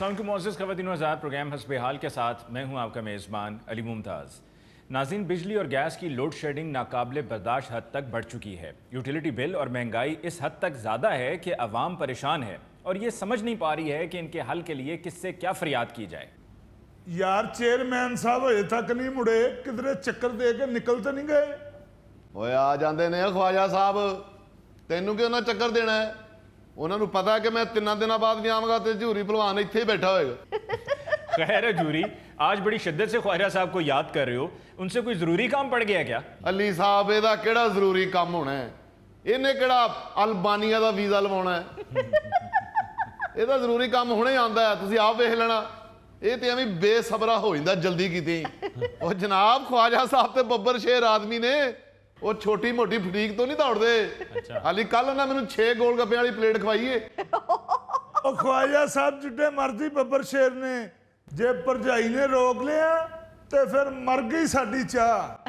अस्सलाम मुअज़्ज़ज़ ख़वातीन व हज़रात, प्रोग्राम हस्बे हाल के साथ मैं हूं आपका मेज़बान अली मुमताज़। नाज़रीन, बिजली और गैस की लोड शेडिंग नाकाबिले बर्दाश्त हद तक बढ़ चुकी है। यूटिलिटी बिल और महंगाई इस हद तक ज़्यादा है कि अवाम परेशान है और ये समझ नहीं पा रही है कि इनके हल के लिए किससे क्या फरियाद की जाए। यार चेयरमैन साहब अजे तक नहीं मुड़े, किधरे चक्कर दे के निकल तो नहीं गए? ओए आ जाते ने ख्वाजा साहब, तेनू क्यों ना चक्कर देना है? उन्होंने पता है कि मैं 3 दिनों बाद भी आऊंगा तो झूरी भलवान इत्थे ही बैठा होएगा। खैर है जूरी, आज बड़ी शिद्दत से ख्वाजा साहब को याद कर रहे हो, उनसे कोई जरूरी काम पड़ गया क्या? अली साहब एदा केड़ा जरूरी काम होना है? इन्हें केड़ा अल्बानिया दा वीजा लवाउणा है? एदा जरूरी काम हुणे आंदा है, तुसीं आप वेख लेना। ये तो एवं बेसबरा हो जाता जल्दी की। और जनाब ख्वाजा साहब तो बब्बर शेर आदमी ने, वो छोटी मोटी फटीक तो नहीं दौड़ते। अच्छा। हाली कल उन्हें मैंने 6 गोलगप्पे वाली प्लेट खवाई है। ओ ख्वाजा साहब जिड्डे मर्जी बब्बर शेर ने, जे भरजाई ने रोक लिया तो फिर मर गई साडी चाह।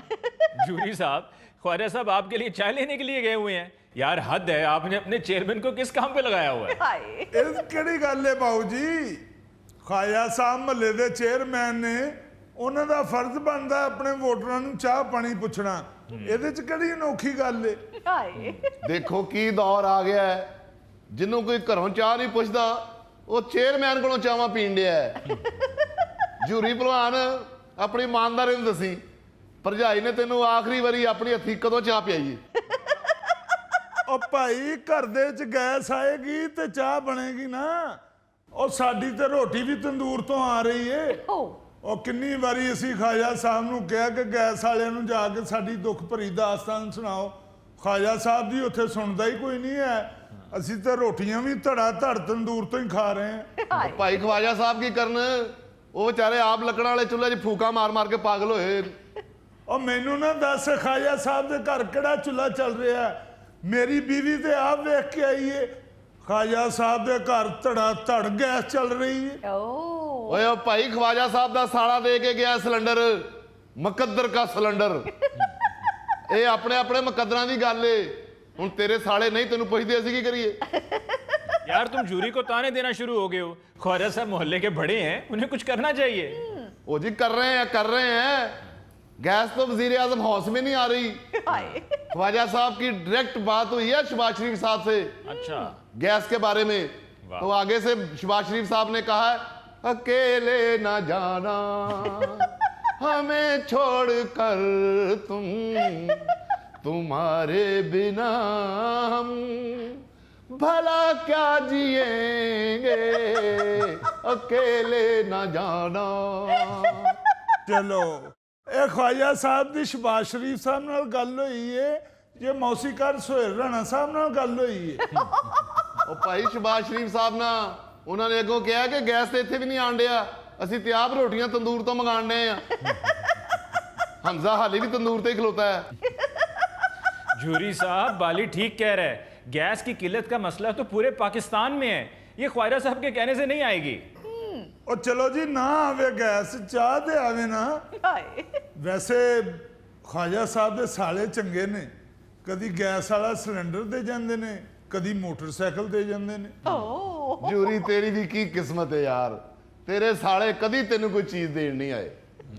जूरी साहब, ख्वाजा साहब आपके लिए चाय लेने के लिए गए हुए हैं। यार हद है, आपने अपने चेयरमैन को किस काम पे लगाया हुआ है? केड़ी गल है बाबू जी, ख्वाजा साहब महल्ले के चेयरमैन ने, उन्हों का फर्ज बनता अपने वोटरां नूं चाह पानी पुछना। ਇਹਦੇ ਚ ਕਿਹੜੀ अनोखी गल है? देखो की दौर आ गया है, जिन्हों कोई घरों चाह नहीं पुछदा वो चेयरमैन कोलों चावां पीण दिया है। झूरी भलवान अपनी ईमानदारी नूं दसी, भरजाई ने तेनों आखिरी वारी अपनी हथी कदों चाह पियाई है? ओ भाई घर दे च गैस आएगी तो चाह बनेगी ना। और साडी ते रोटी भी तंदूर तो आ रही है। और किन्नी वारी असी ख्वाजा साहब नूं कहा कि गैस वाले नूं जाके साडी दुख भरी दास्तान सुनाओ, ख्वाजा साहब जी उत्थे सुनदा ही कोई नहीं है। असी तो रोटियां भी धड़ा धड़ तंदूर तो ही खा रहे हैं। भाई ख्वाजा साहब की करन, वो बेचारे आप लकड़ा वाले चूल्हे 'च फूका मार मार के पागल होए। और मैनू ना दस ख्वाजा साहब के घर केड़ा चूल्हा चल रहा है? मेरी बीवी तो आप वेख के आई है, ख्वाजा साहब के घर धड़ा धड़ गैस चल रही है। ओए ओ भाई ख्वाजा साहब का साला दे के गया सिलेंडर, मुकद्दर का सिलेंडर। ये अपने अपने मुकद्दरां की गल है। हुण तेरे साले नहीं तेनू पुछदे असीं की करिए? यार तुम जूरी को ताने देना शुरू हो गए हो। ख्वाजा साहब मोहल्ले के बड़े हैं, उन्हें कुछ करना चाहिए। ओ जी कर रहे हैं। गैस तो वजीर आजम हाउस में नहीं आ रही। ख्वाजा साहब की डायरेक्ट बात हुई है शहबाज शरीफ साहब से। अच्छा। गैस के बारे में तो आगे से शहबाज शरीफ साहब ने कहा है, अकेले ना जाना हमें छोड़ कर तुम, तुम्हारे बिना हम भला क्या जिएंगे, अकेले ना जाना। चलो ए ख्वाजा साहब की शहबाज शरीफ साहब नाल गल हुई है, ये मौसीकार सोहेल राणा साहब नाल गल हुई है। ओ भाई शहबाज शरीफ साहब ना, उन्होंने अगों कहा कि गैस तो इत्थे भी नहीं आन दिया, असीं ते आप रोटियां तंदूर तो मंगाण डए आ। हमजा हाली भी तंदूर ते ही खलोता है। जूरी साहब बाली ठीक कह रहा है, गैस की किल्लत का मसला तो पूरे पाकिस्तान में है, ये ख्वाजा साहब के कहने से नहीं आएगी। और चलो जी ना आवे गैस, चाह दे आवे ना। वैसे ख्वाजा साहब दे साले चंगे ने, कदी गैस वाला सिलेंडर दे जांदे ने, कदी मोटरसाइकिल दे जांदे ने। जूरी तेरी भी की किस्मत है यार, तेरे साले कदी तेनू कोई चीज देन नहीं आए,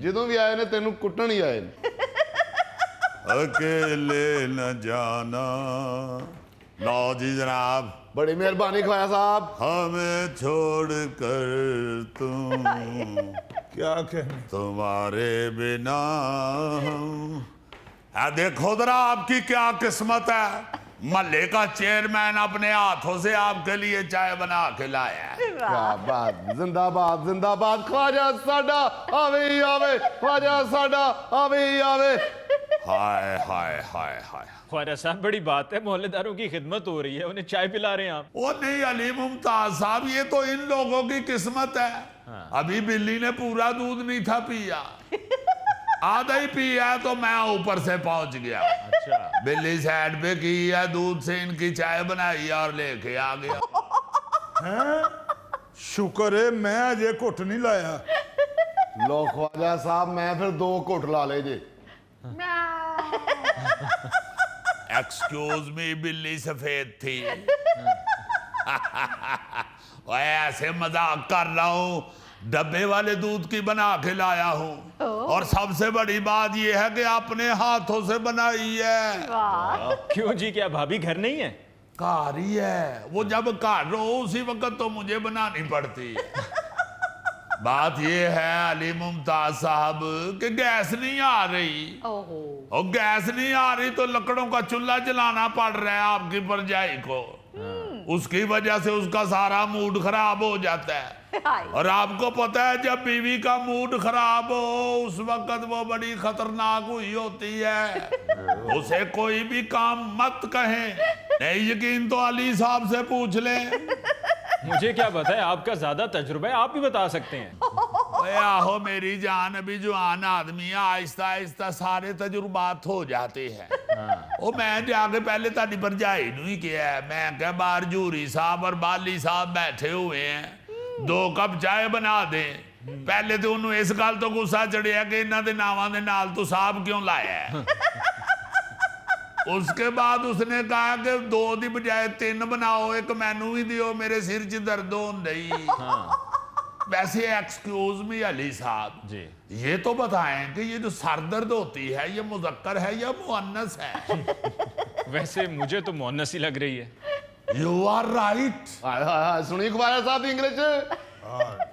ਜਦੋਂ भी आए ने तेनू कुटन ही आए। अकेले न जाना। लो जी जनाब, बड़ी मेहरबानी ख्वाजा साहब। हमें छोड़ कर तुम, क्या कहने? तुम्हारे बिना हम। देखो जरा आपकी क्या किस्मत है, महल्ले का चेयरमैन अपने हाथों से आपके लिए चाय बना के लाया है। क्या बात, जिंदाबाद जिंदाबाद, ख्वाजा साडा आवे ही आवे, ख्वाजा साडा आवे ही आवे। हाय हाय हाय हाय। ख्वाजा साहब बड़ी बात है, मोहल्लेदारों की खिदमत हो रही है, उन्हें चाय पिला रहे हैं आप। वो नहीं अली मुमताज साहब, ये तो इन लोगों की किस्मत है। अभी बिल्ली ने पूरा दूध नहीं था पिया, आधा ही पिया तो मैं ऊपर से पहुंच गया। अच्छा। बिल्ली साइड पे की है, दूध से इनकी चाय बनाई और लेके आ गया। हैं? शुक्र है मैं अजे घुट नहीं लाया। लो ख्वाजा साहब, मैं फिर 2 घुट ला ले जे। एक्सक्यूज मी, बिल्ली सफेद थी। ओए ऐसे मजाक कर रहा हूँ, डब्बे वाले दूध की बना के लाया हूँ और सबसे बड़ी बात यह है कि अपने हाथों से बनाई है। क्यों जी, क्या भाभी घर नहीं है? घर ही है, वो जब घर रहो उसी वक्त तो मुझे बनानी पड़ती है। बात ये है अली मुमताज साहब कि गैस नहीं आ रही, और गैस नहीं आ रही तो लकड़ों का चूल्हा जलाना पड़ रहा है आपकी भरजाई को। उसकी वजह से उसका सारा मूड खराब हो जाता है, और आपको पता है जब बीवी का मूड खराब हो उस वक्त वो बड़ी खतरनाक हुई होती है। उसे कोई भी काम मत कहें, नहीं यकीन तो अली साहब से पूछ लें। मुझे क्या पता है, आपका ज्यादा तजुर्बा है, आप भी बता सकते हैं। ओए आहो मेरी जान, अभी जवान आदमी है, आहिस्ता आहिस्ता सारे तजुर्बात हो जाते हैं। ओ मैं जाके पहले ताड़ी भरजाई नूं ही किया है, मैं क्या बाहर जूरी साहब और बाली साहब बैठे हुए हैं, 2 कप चाय बना दे। पहले तो उन्होंने इस गल तो गुस्सा चढ़िया कि इन्हां दे नावां दे नाल तू साहब क्यों लाया है। उसके बाद उसने कहा कि 2 दी बजाय 3 बनाओ, एक मैनू भी दियो, मेरे सिर च दर्द होंदा ही। वैसे एक्सक्यूज मी अली साहब जी, ये तो बताएं कि ये जो सर दर्द होती है ये मुज़क्कर है या मुअन्नस है? वैसे मुझे तो मुअन्नस ही लग रही है। You are right. सुनी ख्वाजा साहब इंग्लिश।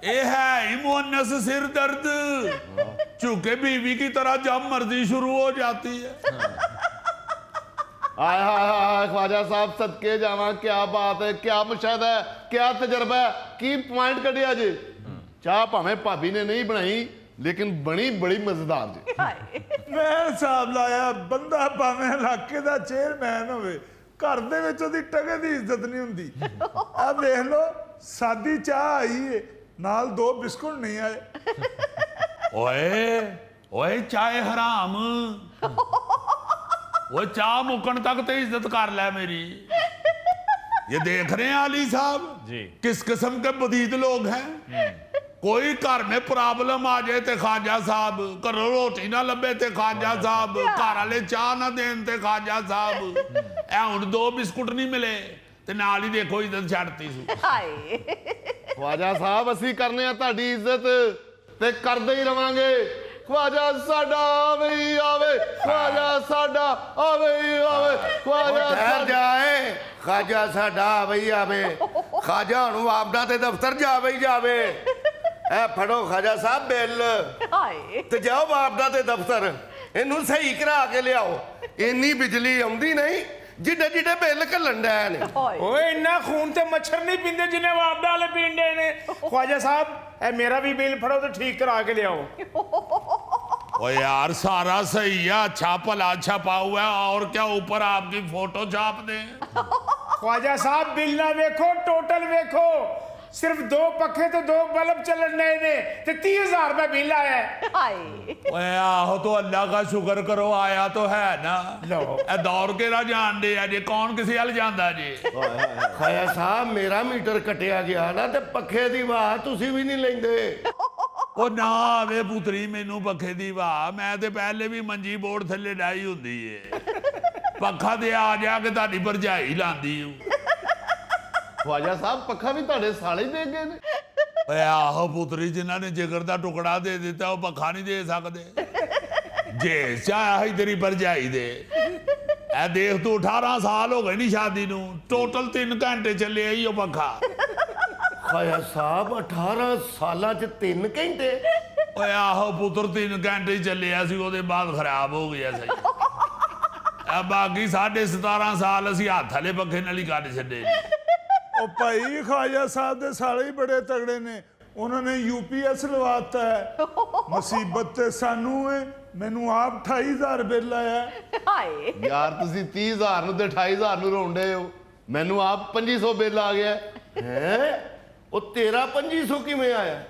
ये है ही मुअन्नस सिर दर्द, चूंकि बीवी की तरह जब मर्जी शुरू हो जाती है। हाय हाय हाय ख्वाजा साहब सदके जावा, क्या बात है, क्या मुशाहिदा है, क्या तजर्बा है, की पॉइंट कढ़िया जी। चाह भावें भाभी ने नहीं बनाई लेकिन बनी बड़ी मजेदार जी। मैं हिसाब लाया बंदा भाਵੇਂ इलाके ਦਾ ਚੇਅਰਮੈਨ ਹੋਵੇ, ਘਰ ਦੇ ਵਿੱਚ ਉਹਦੀ ਟਕੇ ਦੀ ਇੱਜ਼ਤ ਨਹੀਂ ਹੁੰਦੀ। ਆ ਵੇਖ ਲਓ ਸਾਦੀ ਚਾਹ ਆਈ ਏ, ਨਾਲ 2 ਬਿਸਕੁਟ ਨਹੀਂ ਆਏ। ओए ओए चाय हराम, वो चाह मुकन तक तो इज्जत कर ले मेरी। ये देख रहे हैं अली साहब जी, किस किस्म के बदीद लोग हैं। कोई घर में प्रॉब्लम आ जाए तो खाजा साहब, घरों रोटी ना लभे ते खाजा साहब, घर वाले चाह ना देन ते खाजा साहब। ए हुण 2 बिस्कुट नहीं मिले ते नाल ही देखो इज्जत छड्डती सी। ख्वाजा साहब ਅਸੀਂ ਕਰਨੇ ਆ ਤੁਹਾਡੀ ਇੱਜ਼ਤ ਤੇ ਕਰਦੇ ਹੀ ਰਵਾਂਗੇ। ख्वाजा साडा आवे ही आवे, ख्वाजा साडा आवे ही आवे, ख्वाजा ठहर जाए, खाजा साडा आवे ही आवे, खाजा हूँ आपदा ते दफ्तर जावे ही जावे। ए फड़ो खाजा साहब बिल ते जाओ आपदा ते दफ्तर, इनू सही करा के लियाओ। इन्नी बिजली आउंदी नहीं जिड्डे जिड्डे बिल घल्लन डे ने। ओए इन्ना खून ते मच्छर नहीं पींदे जिन्ने वापडा वाले पींदे ने। ख्वाजा साहब ए मेरा भी बिल फड़ो तो ठीक करा के ले आओ। ओ यार सारा सही है, अच्छा भला छपा हुआ है, और क्या ऊपर आपकी फोटो छाप दे। ख्वाजा साहब बिल ना वेखो, टोटल वेखो, सिर्फ 2 पखे तो 2 बल्ब चलन रहे ने ते 30,000 रुपए बिल आया है। ओए आहो तो अल्लाह का शुक्र करो आया तो है ना। लो ए दौड़ के ना जान दे जी, कौन किसी हल जांदा जी। खाजा साहब मेरा मीटर कटिया गया ना ते पखे दी वाह तुसी भी नहीं लेंदे। ओ ना आवे पुत्री मैनू पखे दी वाह, मैं ते पहले भी मंजी बोर्ड थल्ले डाई हुंदी है, पखा दे आ जा के ताड़ी भरजाई लांदी हूं। ख्वाजा साहब पक्खा भी ਤੁਹਾਡੇ ਸਾਲੇ ਦੇ ਗਏ ਨੇ। ਓਏ ਆਹੋ ਪੁੱਤਰੀ, ਜਿਨ੍ਹਾਂ ਨੇ ਜਿਗਰ ਦਾ ਟੁਕੜਾ ਦੇ ਦਿੱਤਾ ਉਹ ਪੱਖਾ ਨਹੀਂ ਦੇ ਸਕਦੇ। ਜੇ ਚਾਹ ਹੀ ਤੇਰੀ ਭਰਜਾਈ ਦੇ। ਇਹ ਦੇਖ ਤੂੰ 18 ਸਾਲ ਹੋ ਗਏ ਨਹੀਂ ਸ਼ਾਦੀ ਨੂੰ, ਟੋਟਲ 3 ਘੰਟੇ ਚੱਲੇ ਹੀ ਉਹ ਪੱਖਾ। खाजा साहब 18 सालां च 3 घंटे। ਓਏ ਆਹੋ ਪੁੱਤਰ 3 ਘੰਟੇ ਹੀ ਚੱਲਿਆ ਸੀ, ਉਹਦੇ ਬਾਅਦ ਖਰਾਬ ਹੋ ਗਿਆ ਸਹੀ। ਆ ਬਾਕੀ 17.5 ਸਾਲ ਅਸੀਂ ਹੱਥ ਵਾਲੇ ਪੱਖੇ ਨਾਲ ਹੀ ਕੱਢ ਛੱਡੇ। ਉਹ ਭਾਈ ਖਾਜਾ ਸਾਹਿਬ ਦੇ ਸਾਲੇ ਹੀ ਬੜੇ ਤਗੜੇ ਨੇ, ਉਹਨਾਂ ਨੇ UPS ਲਵਾਤਾ ਹੈ। ਮੁਸੀਬਤ ਤੇ ਸਾਨੂੰ ਏ, ਮੈਨੂੰ ਆਪ 28,000 ਬਿੱਲ ਆਇਆ। ਯਾਰ ਤੁਸੀਂ 30,000 ਨੂੰ ਤੇ 28,000 ਨੂੰ ਰੋਂਡੇ ਹੋ, ਮੈਨੂੰ ਆਪ 2500 ਬਿੱਲ ਆ ਗਿਆ हैं ਉਹ ਤੇਰਾ 2500 ਕਿਵੇਂ ਆਇਆ?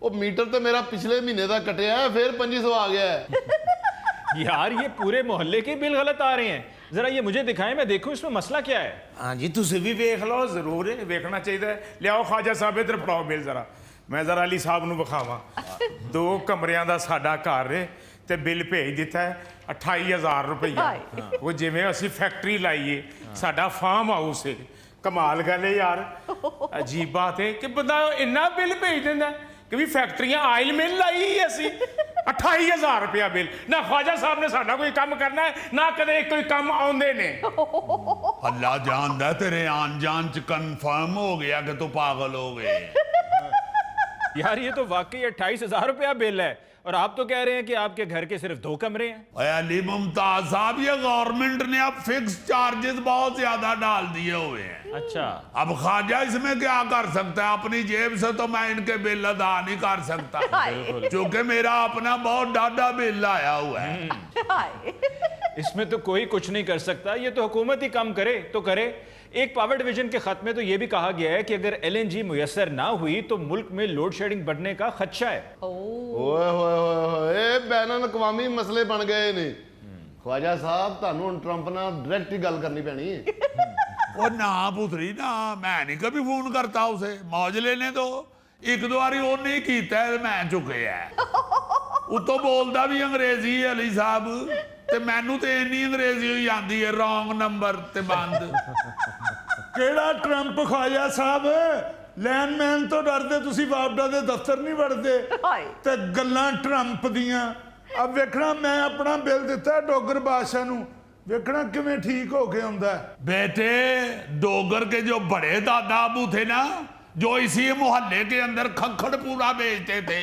ਉਹ ਮੀਟਰ ਤੇ ਮੇਰਾ ਪਿਛਲੇ ਮਹੀਨੇ ਦਾ ਕਟਿਆ ਹੈ, ਫਿਰ 2500 आ गया है। यार ये पूरे मोहल्ले के बिल गलत आ रहे हैं, जरा ये मुझे दिखाएं, मैं देखूं इसमें मसला क्या है। हाँ जी तुसी भी वेख लो, जरूर वेखना चाहिए। लियाओ ख्वाजा साहब इधर फड़ाओ बिल जरा, मैं जरा अली साहब नूं विखावां। 2 कमरियां दा साडा घर है ते बिल भेज दिता है 28,000 रुपया। वो जिवें असीं फैक्ट्री लाइए, साडा फार्म हाउस है, ਕਮਾਲ ਗੱਲ ਹੈ ਯਾਰ, ਅਜੀਬ ਬਾਤ ਹੈ ਕਿ ਬੰਦਾ ਇੰਨਾ ਬਿੱਲ ਭੇਜ ਦਿੰਦਾ ਕਿ ਵੀ ਫੈਕਟਰੀਆਂ ਆਇਲ ਮਿਲ ਲਾਈ ਹੀ ਅਸੀਂ 28,000 ਰੁਪਇਆ ਬਿੱਲ। ਨਾ ਖਵਾਜਾ ਸਾਹਿਬ ਨੇ ਸਾਡਾ ਕੋਈ ਕੰਮ ਕਰਨਾ ਹੈ, ਨਾ ਕਦੇ ਕੋਈ ਕੰਮ ਆਉਂਦੇ ਨੇ। अल्लाह जानदा तेरे आन जान च कंफर्म हो गया कि तू पागल हो गए। यार ये तो वाकई 28,000 रुपया बिल है, और आप तो कह रहे हैं कि आपके घर के सिर्फ 2 कमरे हैं। ओए अली मुमताज साहब, ये गवर्नमेंट ने अब फिक्स चार्जेस बहुत ज्यादा डाल दिए हुए हैं। अच्छा, अब ख्वाजा इसमें क्या कर सकता है? अपनी जेब से तो मैं इनके बिल अदा नहीं कर सकता, क्योंकि मेरा अपना बहुत डाढ़ा बिल आया हुआ है। इसमें तो कोई कुछ नहीं कर सकता, ये तो हुकूमत ही कम करे तो करे। एक पावर डिवीजन के खत में तो ये भी कहा गया है कि अगर LNG मुयस्सर ना हुई तो मुल्क में लोड शेडिंग बढ़ने का खदशा है। ਓਏ ਹੋਏ ਹੋਏ ਹੋਏ, ਇਹ ਬੈਨ ਅਕਵਾਮੀ ਮਸਲੇ ਬਣ ਗਏ ਨੇ। ਖਵਾਜਾ ਸਾਹਿਬ, ਤੁਹਾਨੂੰ ਹੁਣ ਟਰੰਪ ਨਾਲ ਡਾਇਰੈਕਟ ਹੀ ਗੱਲ ਕਰਨੀ ਪੈਣੀ ਹੈ। ਉਹ ਨਾ ਪੁੱਤਰੀ ਨਾ, ਮੈਂ ਨਹੀਂ ਕभी ਫੋਨ ਕਰਤਾ ਉਸੇ, ਮौज लेने दो। ਇੱਕ ਦੋ ਵਾਰੀ ਉਹਨੇ ਹੀ ਕੀਤਾ ਤੇ ਮੈਂ ਚੁੱਕਿਆ। ਉਤੋਂ ਬੋਲਦਾ ਵੀ ਅੰਗਰੇਜ਼ੀ ਹੈ ਅਲੀ ਸਾਹਿਬ, ਤੇ ਮੈਨੂੰ ਤੇ ਇੰਨੀ ਅੰਗਰੇਜ਼ੀ ਹੋਈ ਆਂਦੀ ਹੈ, ਰੋਂਗ ਨੰਬਰ ਤੇ ਬੰਦ। ਕਿਹੜਾ ਟਰੰਪ ਖਵਾਜਾ ਸਾਹਿਬ? ਲੈਂਡਮੈਨ ਤੋਂ ਡਰਦੇ ਤੁਸੀਂ ਵਾਪਡਾ ਦੇ ਦਫ਼ਤਰ ਨਹੀਂ ਵੜਦੇ ਤੇ ਗੱਲਾਂ ਟਰੰਪ ਦੀਆਂ। ਅਬ ਵੇਖਣਾ, ਮੈਂ ਆਪਣਾ ਬਿੱਲ ਦਿੱਤਾ ਡੋਗਰ ਬਾਦਸ਼ਾਹ ਨੂੰ, ਵੇਖਣਾ ਕਿਵੇਂ ठीक होके आਉਂਦਾ ਹੈ। बेटे, डोगर के जो बड़े दादा अबू थे ना, जो इसी मोहल्ले के अंदर खखड़ पूरा बेचते थे,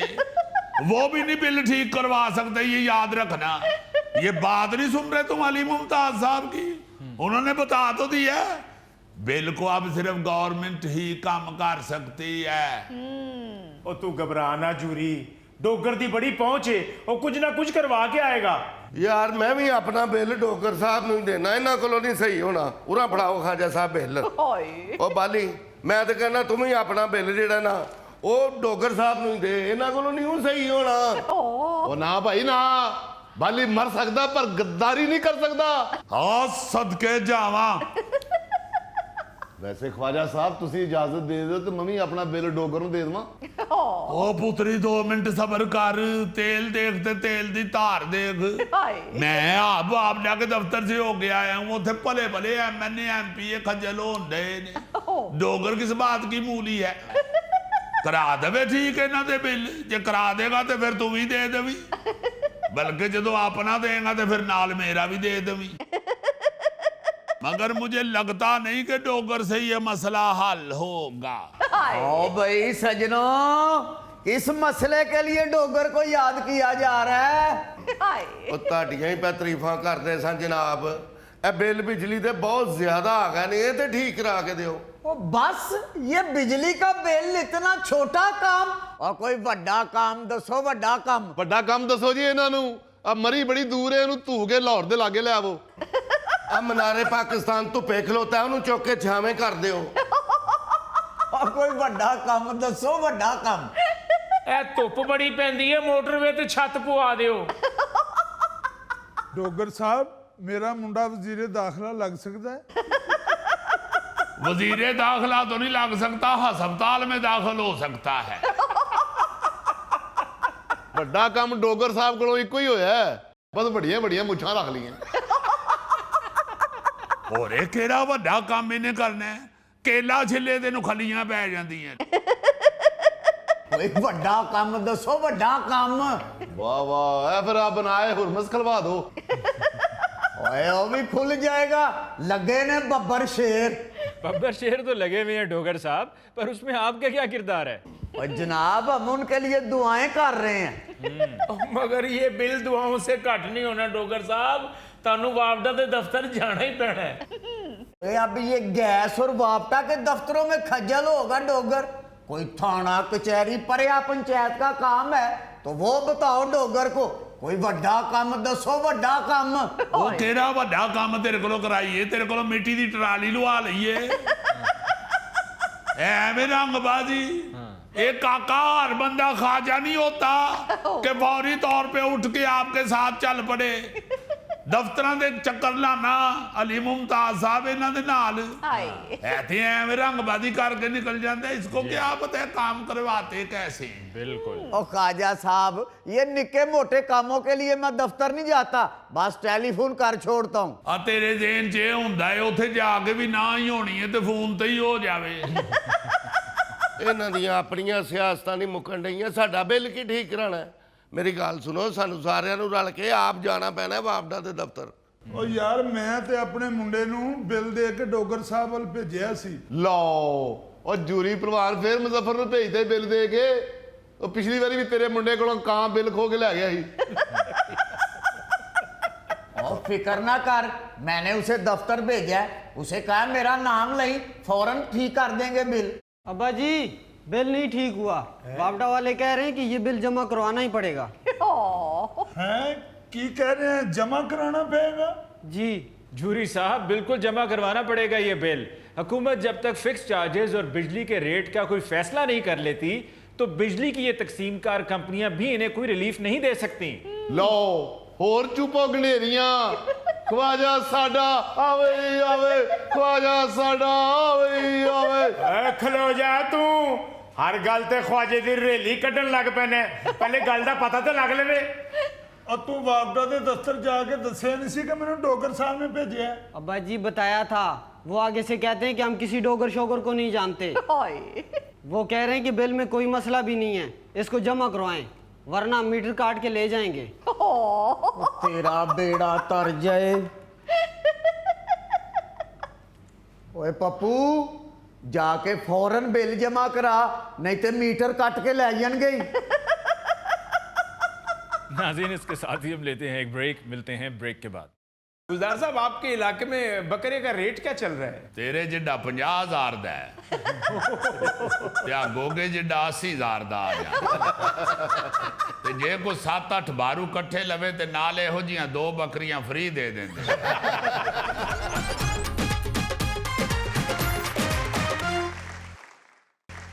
वो भी नहीं बिल ठीक करवा सकते, ये याद रखना। ये बात नहीं सुन रहे तुम अली मुमताज साहब की? उन्होंने बता तो दिया, बिल को अब सिर्फ गवर्नमेंट ही कम कर सकती है। ਉਹ ਤੂੰ ਘਬਰਾ ਨਾ ਜੂਰੀ, ਡੋਗਰ ਦੀ ਬੜੀ ਪਹੁੰਚ ਏ, ਉਹ ਕੁਝ ਨਾ ਕੁਝ ਕਰਵਾ ਕੇ ਆਏਗਾ। ਯਾਰ ਮੈਂ ਵੀ ਆਪਣਾ ਬਿੱਲ ਡੋਗਰ ਸਾਹਿਬ ਨੂੰ ਹੀ ਦੇਣਾ, ਇਹਨਾਂ ਕੋਲੋਂ ਨਹੀਂ ਸਹੀ ਹੋਣਾ। ਉਰਾ ਫੜਾਓ ਖਾਜਾ ਸਾਹਿਬ ਬਿੱਲ। ਉਹ ਬਾਲੀ, ਮੈਂ ਤਾਂ ਕਹਿੰਦਾ ਤੂੰ ਵੀ ਆਪਣਾ ਬਿੱਲ ਜਿਹੜਾ ਨਾ ਉਹ ਡੋਗਰ ਸਾਹਿਬ ਨੂੰ ਹੀ ਦੇ, ਇਹਨਾਂ ਕੋਲੋਂ ਨਹੀਂ ਹੁਣ ਸਹੀ ਹੋਣਾ। ਉਹ ਨਾ ਭਾਈ ਨਾ, ਬਾਲੀ ਮਰ ਸਕਦਾ ਪਰ ਗੱਦਾਰੀ ਨਹੀਂ ਕਰ ਸਕਦਾ। हाँ, सदके जावा। ਵੈਸੇ ਖਵਾਜਾ ਸਾਹਿਬ, ਤੁਸੀਂ ਇਜਾਜ਼ਤ ਦੇ ਦਿਓ ਤੇ ਮੈਂ ਵੀ ਆਪਣਾ ਬਿੱਲ ਡੋਗਰ ਨੂੰ ਦੇ ਦੇਵਾਂ। ओ पुत्री 2 मिनट सबर कर, तेल देख ते तेल दी धार देख। मैं आप जाके दफ्तर से हो के आया हूँ, उथे भले भले MNA MP खजल होंदे ने। डोगर किस बात की मूली है? करा देवे ठीक इन्हां दे बिल, जे करा देगा तो फिर तू भी दे देवी, बल्कि जो अपना देगा तो फिर नाल मेरा भी दे देवी। मगर मुझे लगता नहीं कि डोगर से ये मसला हल होगा। ओ भाई सजनों, किस मसले के लिए डोगर को याद किया जा रहा है? ਉਹ ਤੁਹਾਡੀਆਂ ਹੀ ਪੈ ਤਾਰੀਫਾਂ ਕਰਦੇ ਸਾਂ ਜਨਾਬ। ਇਹ ਬਿੱਲ ਬਿਜਲੀ ਦੇ ਬਹੁਤ ਜ਼ਿਆਦਾ ਆ ਗਏ ਨੇ, ਇਹ ਤੇ ਠੀਕ ਕਰਾ ਕੇ ਦਿਓ। ओ बस ये बिजली का बिल इतना छोटा काम, और कोई बड़ा काम दसो, बड़ा काम। ਵੱਡਾ ਕੰਮ ਦੱਸੋ ਜੀ ਇਹਨਾਂ ਨੂੰ। ਆ ਮਰੀ ਬੜੀ ਦੂਰ ਹੈ, ਇਹਨੂੰ ਧੂ ਕੇ ਲਾਹੌਰ ਦੇ ਲਾਗੇ ਲੈ ਆਵੋ। ਆ ਮਨਾਰੇ ਪਾਕਿਸਤਾਨ ਧੁੱਪੇ ਖਲੋਤਾ, ਉਹਨੂੰ ਚੁੱਕ ਕੇ ਛਾਵੇਂ ਕਰ ਦਿਓ। और कोई बड़ा काम दसो, बड़ा काम। ਇਹ ਧੁੱਪ ਬੜੀ ਪੈਂਦੀ ਹੈ, ਮੋਟਰਵੇ ਤੇ ਛੱਤ ਪਵਾ ਦਿਓ। ਡੋਗਰ ਸਾਹਿਬ, ਮੇਰਾ ਮੁੰਡਾ ਵਜ਼ੀਰੇ ਦਾਖਲਾ ਲੱਗ ਸਕਦਾ ਹੈ? वजीरे दाखिला तो नहीं लग सकता, अस्पताल में दाखिल हो सकता है। ਵੱਡਾ ਕੰਮ ਡੋਗਰ ਸਾਹਿਬ ਕੋਲੋਂ ਇੱਕੋ ਹੀ ਹੋਇਆ ਹੈ, ਬਸ ਵੱਡੀਆਂ ਵੱਡੀਆਂ ਮੁੱਛਾਂ ਰੱਖ ਲਈਆਂ। ਹੋਰੇ ਕਿਹੜਾ ਵੱਡਾ ਕੰਮ ਇਹਨੇ ਕਰਨਾ ਹੈ? ਕੇਲਾ ਛਿੱਲੇ ਦੇ ਨੂੰ ਖਲੀਆਂ ਪੈ ਜਾਂਦੀਆਂ। कोई बड़ा काम दसो, बड़ा काम। ਵਾਹ ਵਾਹ, ਇਹ ਫਿਰ ਆ ਬਣਾਏ ਹੁਰਮਸ ਖਲਵਾ ਦਿਓ। ओए वो भी खुल जाएगा, लगे ने बब्बर शेर। बब्बर शेर तो लगे हुए हैं डोगर साहब, पर उसमें आपका क्या किरदार है? और जनाब, हम उनके लिए दुआएं कर रहे हैं। मगर ये बिल दुआओं से घट नहीं होना डोगर साहब, ਤੁਹਾਨੂੰ ਵਾਪਡਾ ਦੇ ਦਫ਼ਤਰ ਜਾਣਾ ਹੀ ਪੈਣਾ ਹੈ। अब ये गैस और वापटा के दफ्तरों में खज्जल होगा डोगर। कोई थाना कचहरी पर या पंचायत का काम है तो वो बताओ डोगर को। कोई बड़ा काम दसो, बड़ा काम। ਉਹ ਕਿਹੜਾ ਵੱਡਾ ਕੰਮ ਤੇਰੇ ਕੋਲੋਂ ਕਰਾਈਏ? ਤੇਰੇ ਕੋਲੋਂ ਮਿੱਟੀ ਦੀ ਟਰਾਲੀ ਲਵਾ ਲਈਏ। ਐਵੇਂ रंगबाजी। एक काका हर बंदा ख्वाजा नहीं होता कि फौरी तौर पे उठ के आपके साथ चल पड़े। ਦਫ਼ਤਰਾਂ ਦੇ ਚੱਕਰ ਲਾਣਾ ਅਲੀ ਮੁਮਤਾਜ਼ ਸਾਹਿਬ ਇਹਨਾਂ ਦੇ ਨਾਲ ऐसे ਐਵੇਂ रंगबाजी करके निकल जाते इसको क्या पता है काम करवाते कैसे बिल्कुल। ओ ख्वाजा साहब, ये निक्के मोटे कामों के लिए मैं दफ्तर नहीं जाता, बस टेलीफोन कर छोड़ता हूँ। ਆ ਤੇਰੇ ਦੇਨ 'ਚ ਇਹ ਹੁੰਦਾ ਹੈ ਉੱਥੇ ਜਾ ਕੇ ਵੀ ਨਾ ਹੀ ਹੋਣੀ ਹੈ ਤੇ ਫੋਨ ਤੇ ਹੀ ਹੋ ਜਾਵੇ ਇਹਨਾਂ ਦੀਆਂ ਆਪਣੀਆਂ ਸਿਆਸਤਾਂ ਨਹੀਂ ਮੁੱਕਣ ਡਈਆਂ, ਸਾਡਾ ਬਿੱਲ ਕੀ ਠੀਕ ਕਰਾਣਾ ਹੈ? ਮੇਰੀ ਗੱਲ ਸੁਣੋ, ਸਾਨੂੰ ਸਾਰਿਆਂ ਨੂੰ ਰਲ ਕੇ ਆਪ ਜਾਣਾ ਪੈਣਾ ਵਾਪਡਾ ਦੇ ਦਫ਼ਤਰ। ਉਹ ਯਾਰ ਮੈਂ ਤੇ ਆਪਣੇ ਮੁੰਡੇ ਨੂੰ ਬਿੱਲ ਦੇ ਕੇ ਡੋਗਰ ਸਾਹਿਬ ਵੱਲ ਭੇਜਿਆ ਸੀ। ਲਓ ਉਹ ਜੂਰੀ ਪਰਿਵਾਰ ਫੇਰ ਮੁਜ਼ੱਫਰ ਨੂੰ ਭੇਜਦੇ ਬਿੱਲ ਦੇ ਕੇ। ਉਹ ਪਿਛਲੀ ਵਾਰੀ ਵੀ ਤੇਰੇ ਮੁੰਡੇ ਕੋਲੋਂ ਕਾਂ ਬਿੱਲ ਖੋ ਕੇ ਲੈ ਗਿਆ ਸੀ। और फिक्र ना कर, मैंने उसे दफ्तर भेजा है, उसे कहा मेरा नाम नहीं, फौरन ठीक कर देंगे बिल। अब्बा जी, बिल नहीं ठीक हुआ। वापडा वाले कह रहे हैं कि ये बिल जमा करवाना ही पड़ेगा। हैं की कह रहे हैं, जमा कराना पड़ेगा? जी जूरी साहब, बिल्कुल जमा करवाना पड़ेगा ये बिल। हुकूमत जब तक फिक्स चार्जेस और बिजली के रेट का कोई फैसला नहीं कर लेती तो बिजली की ये तकसीमकार कंपनियां भी इन्हें कोई रिलीफ नहीं दे सकती। ਲਓ ਹੋਰ ਚੁੱਪੋ ਗਨੇਰੀਆਂ। ਖਵਾਜਾ ਸਾਡਾ ਆਵੇ ਆਵੇ, ਖਵਾਜਾ ਸਾਡਾ ਆਵੇ ਆਵੇ। ਏ ਖਲੋ ਜਾ ਤੂੰ, ਹਰ ਗੱਲ ਤੇ ਖਵਾਜੇ ਦੀ ਰੇਲੀ ਕੱਢਣ ਲੱਗ ਪੈਣਾ। ਪਹਿਲੇ ਗੱਲ ਦਾ ਪਤਾ ਤਾਂ ਲੱਗ ਲਵੇ। और तू वापडा के दफ्तर जाके दसिया नहीं सी कि मैंने डोगर साहब ने भेजा है? अब्बा जी बताया था, वो आगे से कहते हैं कि हम किसी डोगर शोगर को नहीं जानते। वो कह रहे हैं कि बिल में कोई मसला भी नहीं है, इसको जमा करवाएं वरना मीटर काट के ले जाएंगे। तेरा बेड़ा तर जाए। ओए पप्पू, जाके फौरन बिल जमा करा, नहीं तो मीटर कट के ले जाएंगे। नाज़रीन, इसके साथ ही हम लेते हैं एक ब्रेक, मिलते हैं ब्रेक के बाद। गुलजार साहब, आपके इलाके में बकरे का रेट क्या चल रहा है? ਤੇਰੇ ਜਿੱਡਾ 50,000 ਦਾ ਹੈ ਤੇ ਆ ਗੋਗੇ ਜਿੱਡਾ 80,000 ਦਾ ਆ ਜਾ ਤੇ ਜੇ ਕੋਈ 7-8 ਬਾਰੂ ਇਕੱਠੇ ਲਵੇ ਤੇ ਨਾਲ ਇਹੋ ਜੀਆਂ 2 ਬੱਕਰੀਆਂ ਫ੍ਰੀ ਦੇ ਦਿੰਦੇ।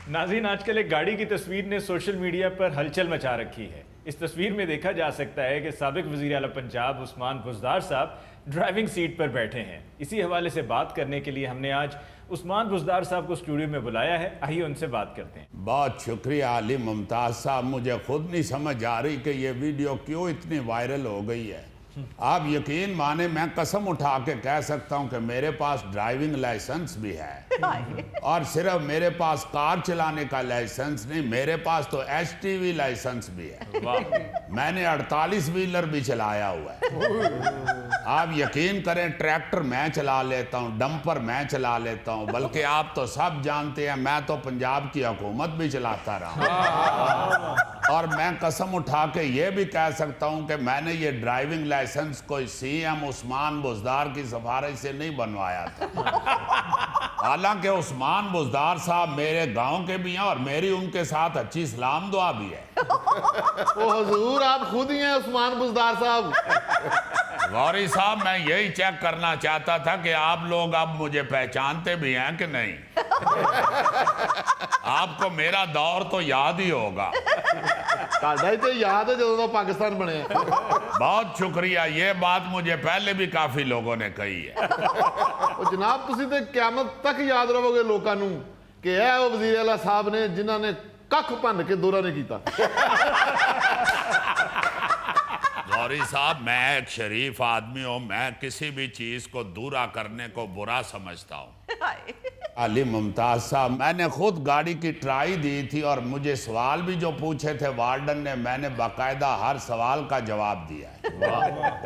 नाज़रीन, आजकल एक गाड़ी की तस्वीर ने सोशल मीडिया पर हलचल मचा रखी है। इस तस्वीर में देखा जा सकता है कि साबिक वज़ीर आला पंजाब उस्मान बुज़दार साहब ड्राइविंग सीट पर बैठे हैं। इसी हवाले से बात करने के लिए हमने आज उस्मान बुज़दार साहब को स्टूडियो में बुलाया है। आइए उनसे बात करते हैं। बहुत शुक्रिया अली मुमताज़ साहब, मुझे खुद नहीं समझ आ रही कि ये वीडियो क्यों इतनी वायरल हो गई है। आप यकीन माने, मैं कसम उठा के कह सकता हूँ कि मेरे पास ड्राइविंग लाइसेंस भी है और सिर्फ मेरे पास कार चलाने का लाइसेंस नहीं, मेरे पास तो HTV लाइसेंस भी है। मैंने 48 व्हीलर भी चलाया हुआ है। आप यकीन करें, ट्रैक्टर मैं चला लेता हूँ, डंपर मैं चला लेता हूँ, बल्कि आप तो सब जानते हैं मैं तो पंजाब की हुकूमत भी चलाता रहा और मैं कसम उठा के ये भी कह सकता हूँ कि मैंने ये ड्राइविंग लाइसेंस कोई CM उस्मान बुज़दार की सिफारिश से नहीं बनवाया था। हालांकि उस्मान बुज़दार साहब मेरे गांव के भी हैं और मेरी उनके साथ अच्छी सलाम दुआ भी है। ਉਹ ਹਜ਼ੂਰ आप खुद ही हैं उस्मान बुज़दार साहब। गौरी साहब, मैं यही चेक करना चाहता था कि आप लोग अब मुझे पहचानते भी हैं कि नहीं। आपको मेरा दौर तो याद ही होगा। ਤੁਹਾਡਾ ਹੀ ਤੇ ਯਾਦ ਹੈ ਜਦੋਂ ਦਾ ਪਾਕਿਸਤਾਨ ਬਣਿਆ। बहुत शुक्रिया, ये बात मुझे पहले भी काफी लोगों ने कही है। ਉਹ ਜਨਾਬ, ਤੁਸੀਂ ਤੇ ਕਿਆਮਤ ਤੱਕ ਯਾਦ ਰਹੋਗੇ ਲੋਕਾਂ ਨੂੰ ਕਿ ਇਹ ਉਹ ਵਜ਼ੀਰ ਆਲਾ ਸਾਹਿਬ ਨੇ ਜਿਨ੍ਹਾਂ ਨੇ ਕੱਖ ਭੰਨ ਕੇ ਦੌਰਾ ਨਹੀਂ ਕੀਤਾ। गौरी साहब, मैं एक शरीफ आदमी हूँ, मैं किसी भी चीज को दूरा करने को बुरा समझता हूँ। अली मुमताज साहब, मैंने खुद गाड़ी की ट्राई दी थी और मुझे सवाल भी जो पूछे थे वार्डन ने, मैंने बाकायदा हर सवाल का जवाब दिया है।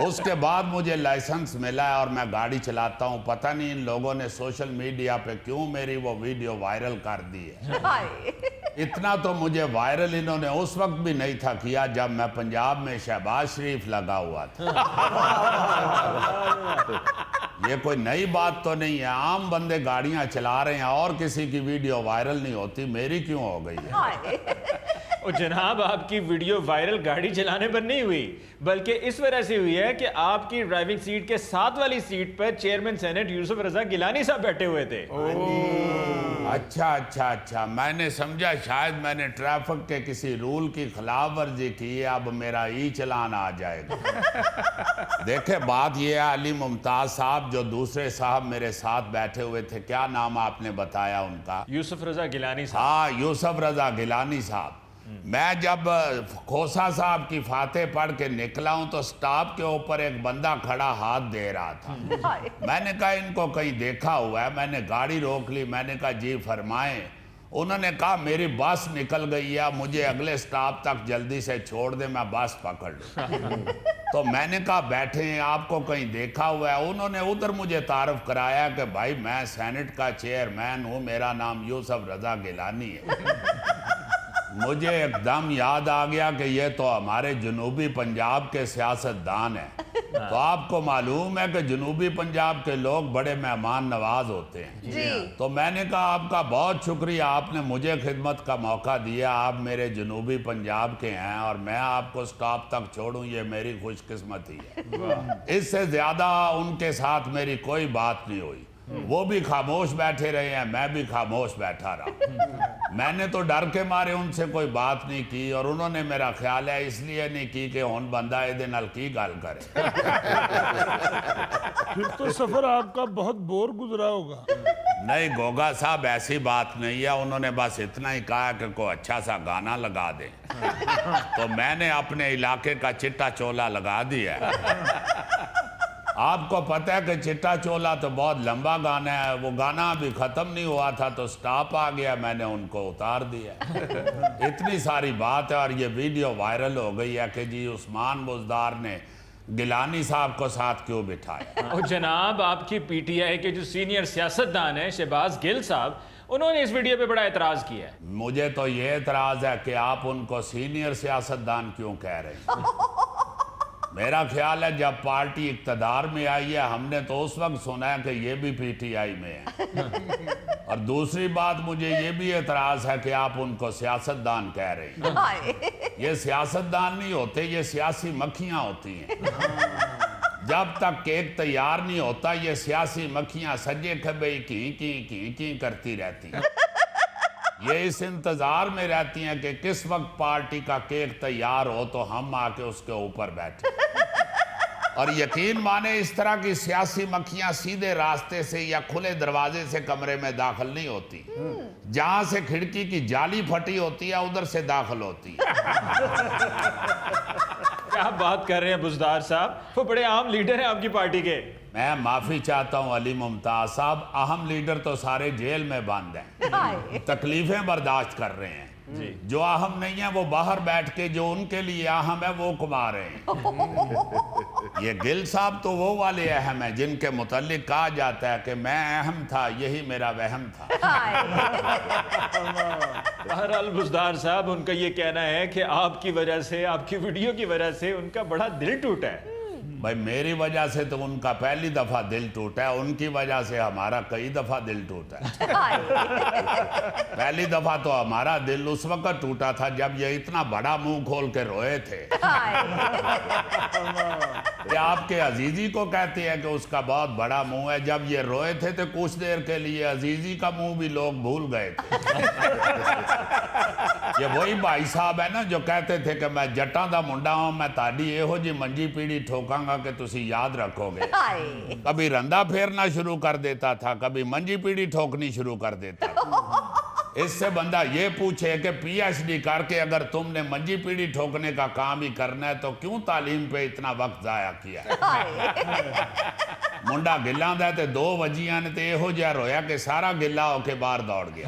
उसके बाद मुझे लाइसेंस मिला है और मैं गाड़ी चलाता हूँ। पता नहीं इन लोगों ने सोशल मीडिया पे क्यों मेरी वो वीडियो वायरल कर दी है। इतना तो मुझे वायरल इन्होंने उस वक्त भी नहीं था किया जब मैं पंजाब में शहबाज शरीफ लगा हुआ था। ये कोई नई बात तो नहीं है, आम बंदे गाड़ियां चला रहे हैं और किसी की वीडियो वायरल नहीं होती, मेरी क्यों हो गई है? और जनाब आपकी वीडियो वायरल गाड़ी चलाने पर नहीं हुई, बल्कि इस वजह से हुई है कि आपकी ड्राइविंग सीट के साथ वाली सीट पर चेयरमैन सेनेट यूसुफ रजा गिलानी साहब बैठे हुए थे। अच्छा, मैंने समझा शायद मैंने ट्रैफिक के किसी रूल की खिलाफ वर्जी की है, अब मेरा ई चलान आ जाएगा। देखे बात यह है, अली मुमताज साहब जो दूसरे साहब मेरे साथ बैठे हुए थे, क्या नाम आपने बताया उनका? यूसुफ रजा गिलानी साहब। हाँ, यूसुफ रजा गिलानी साहब। मैं जब खोसा साहब की फातेह पढ़ के निकला हूं तो स्टॉप के ऊपर एक बंदा खड़ा हाथ दे रहा था। मैंने कहा इनको कहीं देखा हुआ है, मैंने गाड़ी रोक ली, मैंने कहा जी फरमाएं। उन्होंने कहा मेरी बस निकल गई है, मुझे अगले स्टॉप तक जल्दी से छोड़ दे, मैं बस पकड़ लूं। तो मैंने कहा बैठे हैं, आपको कहीं देखा हुआ है? उन्होंने उधर मुझे तारुफ कराया कि भाई मैं सेनेट का चेयरमैन हूं, मेरा नाम यूसुफ रजा गिलानी है। मुझे एकदम याद आ गया कि ये तो हमारे जनूबी पंजाब के सियासतदान हैं। तो आपको मालूम है कि जनूबी पंजाब के लोग बड़े मेहमान नवाज होते हैं जी। तो मैंने कहा आपका बहुत शुक्रिया, आपने मुझे खिदमत का मौका दिया, आप मेरे जनूबी पंजाब के हैं और मैं आपको स्टॉप तक छोड़ूं, ये मेरी खुशकिस्मती है। इससे ज्यादा उनके साथ मेरी कोई बात नहीं हुई। वो भी खामोश बैठे रहे हैं, मैं भी खामोश बैठा रहा। मैंने तो डर के मारे उनसे कोई बात नहीं की और उन्होंने मेरा ख्याल है इसलिए नहीं की कि हुण बंदा इहदे नाल की गल करे। फिर तो सफर आपका बहुत बोर गुजरा होगा। नहीं गोगा साहब, ऐसी बात नहीं है, उन्होंने बस इतना ही कहा कि कोई अच्छा सा गाना लगा दे। तो मैंने अपने इलाके का चिट्टा चोला लगा दिया। आपको पता है कि चिट्टा चोला तो बहुत लंबा गाना है, वो गाना अभी ख़त्म नहीं हुआ था तो स्टॉप आ गया, मैंने उनको उतार दिया। इतनी सारी बात है और ये वीडियो वायरल हो गई है कि जी उस्मान बुज़दार ने गिलानी साहब को साथ क्यों बिठाया। और जनाब आपकी पीटीआई के जो सीनियर सियासतदान हैं शहबाज गिल साहब, उन्होंने इस वीडियो पे बड़ा एतराज़ किया है। मुझे तो ये एतराज़ है कि आप उनको सीनियर सियासतदान क्यों कह रहे हैं। मेरा ख्याल है जब पार्टी इक़्तिदार में आई है हमने तो उस वक्त सुना है कि ये भी पीटीआई में है। और दूसरी बात मुझे ये भी एतराज़ है कि आप उनको सियासतदान कह रहे हैं। ये सियासतदान नहीं होते, ये सियासी मक्खियाँ होती हैं। जब तक केक तैयार नहीं होता ये सियासी मक्खियाँ सज्जे खब्बे की करती रहती हैं। ये इस इंतजार में रहती हैं कि किस वक्त पार्टी का केक तैयार हो तो हम आके उसके ऊपर बैठे। और यकीन माने इस तरह की सियासी मक्खियां सीधे रास्ते से या खुले दरवाजे से कमरे में दाखिल नहीं होती, जहां से खिड़की की जाली फटी होती है उधर से दाखिल होती है। क्या बात कर रहे हैं बुज़दार साहब, वो बड़े आम लीडर हैं आपकी पार्टी के। मैं माफी चाहता हूं अली मुमताज साहब, अहम लीडर तो सारे जेल में बंद हैं, तकलीफें बर्दाश्त कर रहे हैं। जो अहम नहीं है वो बाहर बैठ के जो उनके लिए अहम है वो कमा रहे हैं। ये गिल साहब तो वो वाले अहम है जिनके मुतालिक कहा जाता है कि मैं अहम था, यही मेरा वहम था। बहरहाल बुज़दार साहब, उनका ये कहना है कि आपकी वजह से, आपकी वीडियो की वजह से उनका बड़ा दिल टूटा है। भाई मेरी वजह से तो उनका पहली दफा दिल टूटा है, उनकी वजह से हमारा कई दफा दिल टूटा है। पहली दफा तो हमारा दिल उस वक्त टूटा था जब ये इतना बड़ा मुंह खोल के रोए थे। ये आपके अजीजी को कहते हैं कि उसका बहुत बड़ा मुंह है, जब ये रोए थे तो कुछ देर के लिए अजीजी का मुंह भी लोग भूल गए थे। ये वही भाई साहब है ना जो कहते थे कि मैं जट्टां दा मुंडा हूं, मैं ताड़ी एहो जी मंजी पीड़ी ठोकांगा कि तुसी याद रखोगे। कभी रंदा फेरना शुरू कर देता था, कभी मंजी पीड़ी ठोकनी शुरू कर देता था। इससे बंदा ये पूछे कि पीएचडी करके अगर तुमने मंजी पीड़ी ठोकने का काम ही करना है तो क्यों तालीम पे इतना वक्त जाया किया। मुंडा गिला दा ते 2 वजियां ने ते एहो जिहा रोया कि सारा गिला होके बाहर दौड़ गया।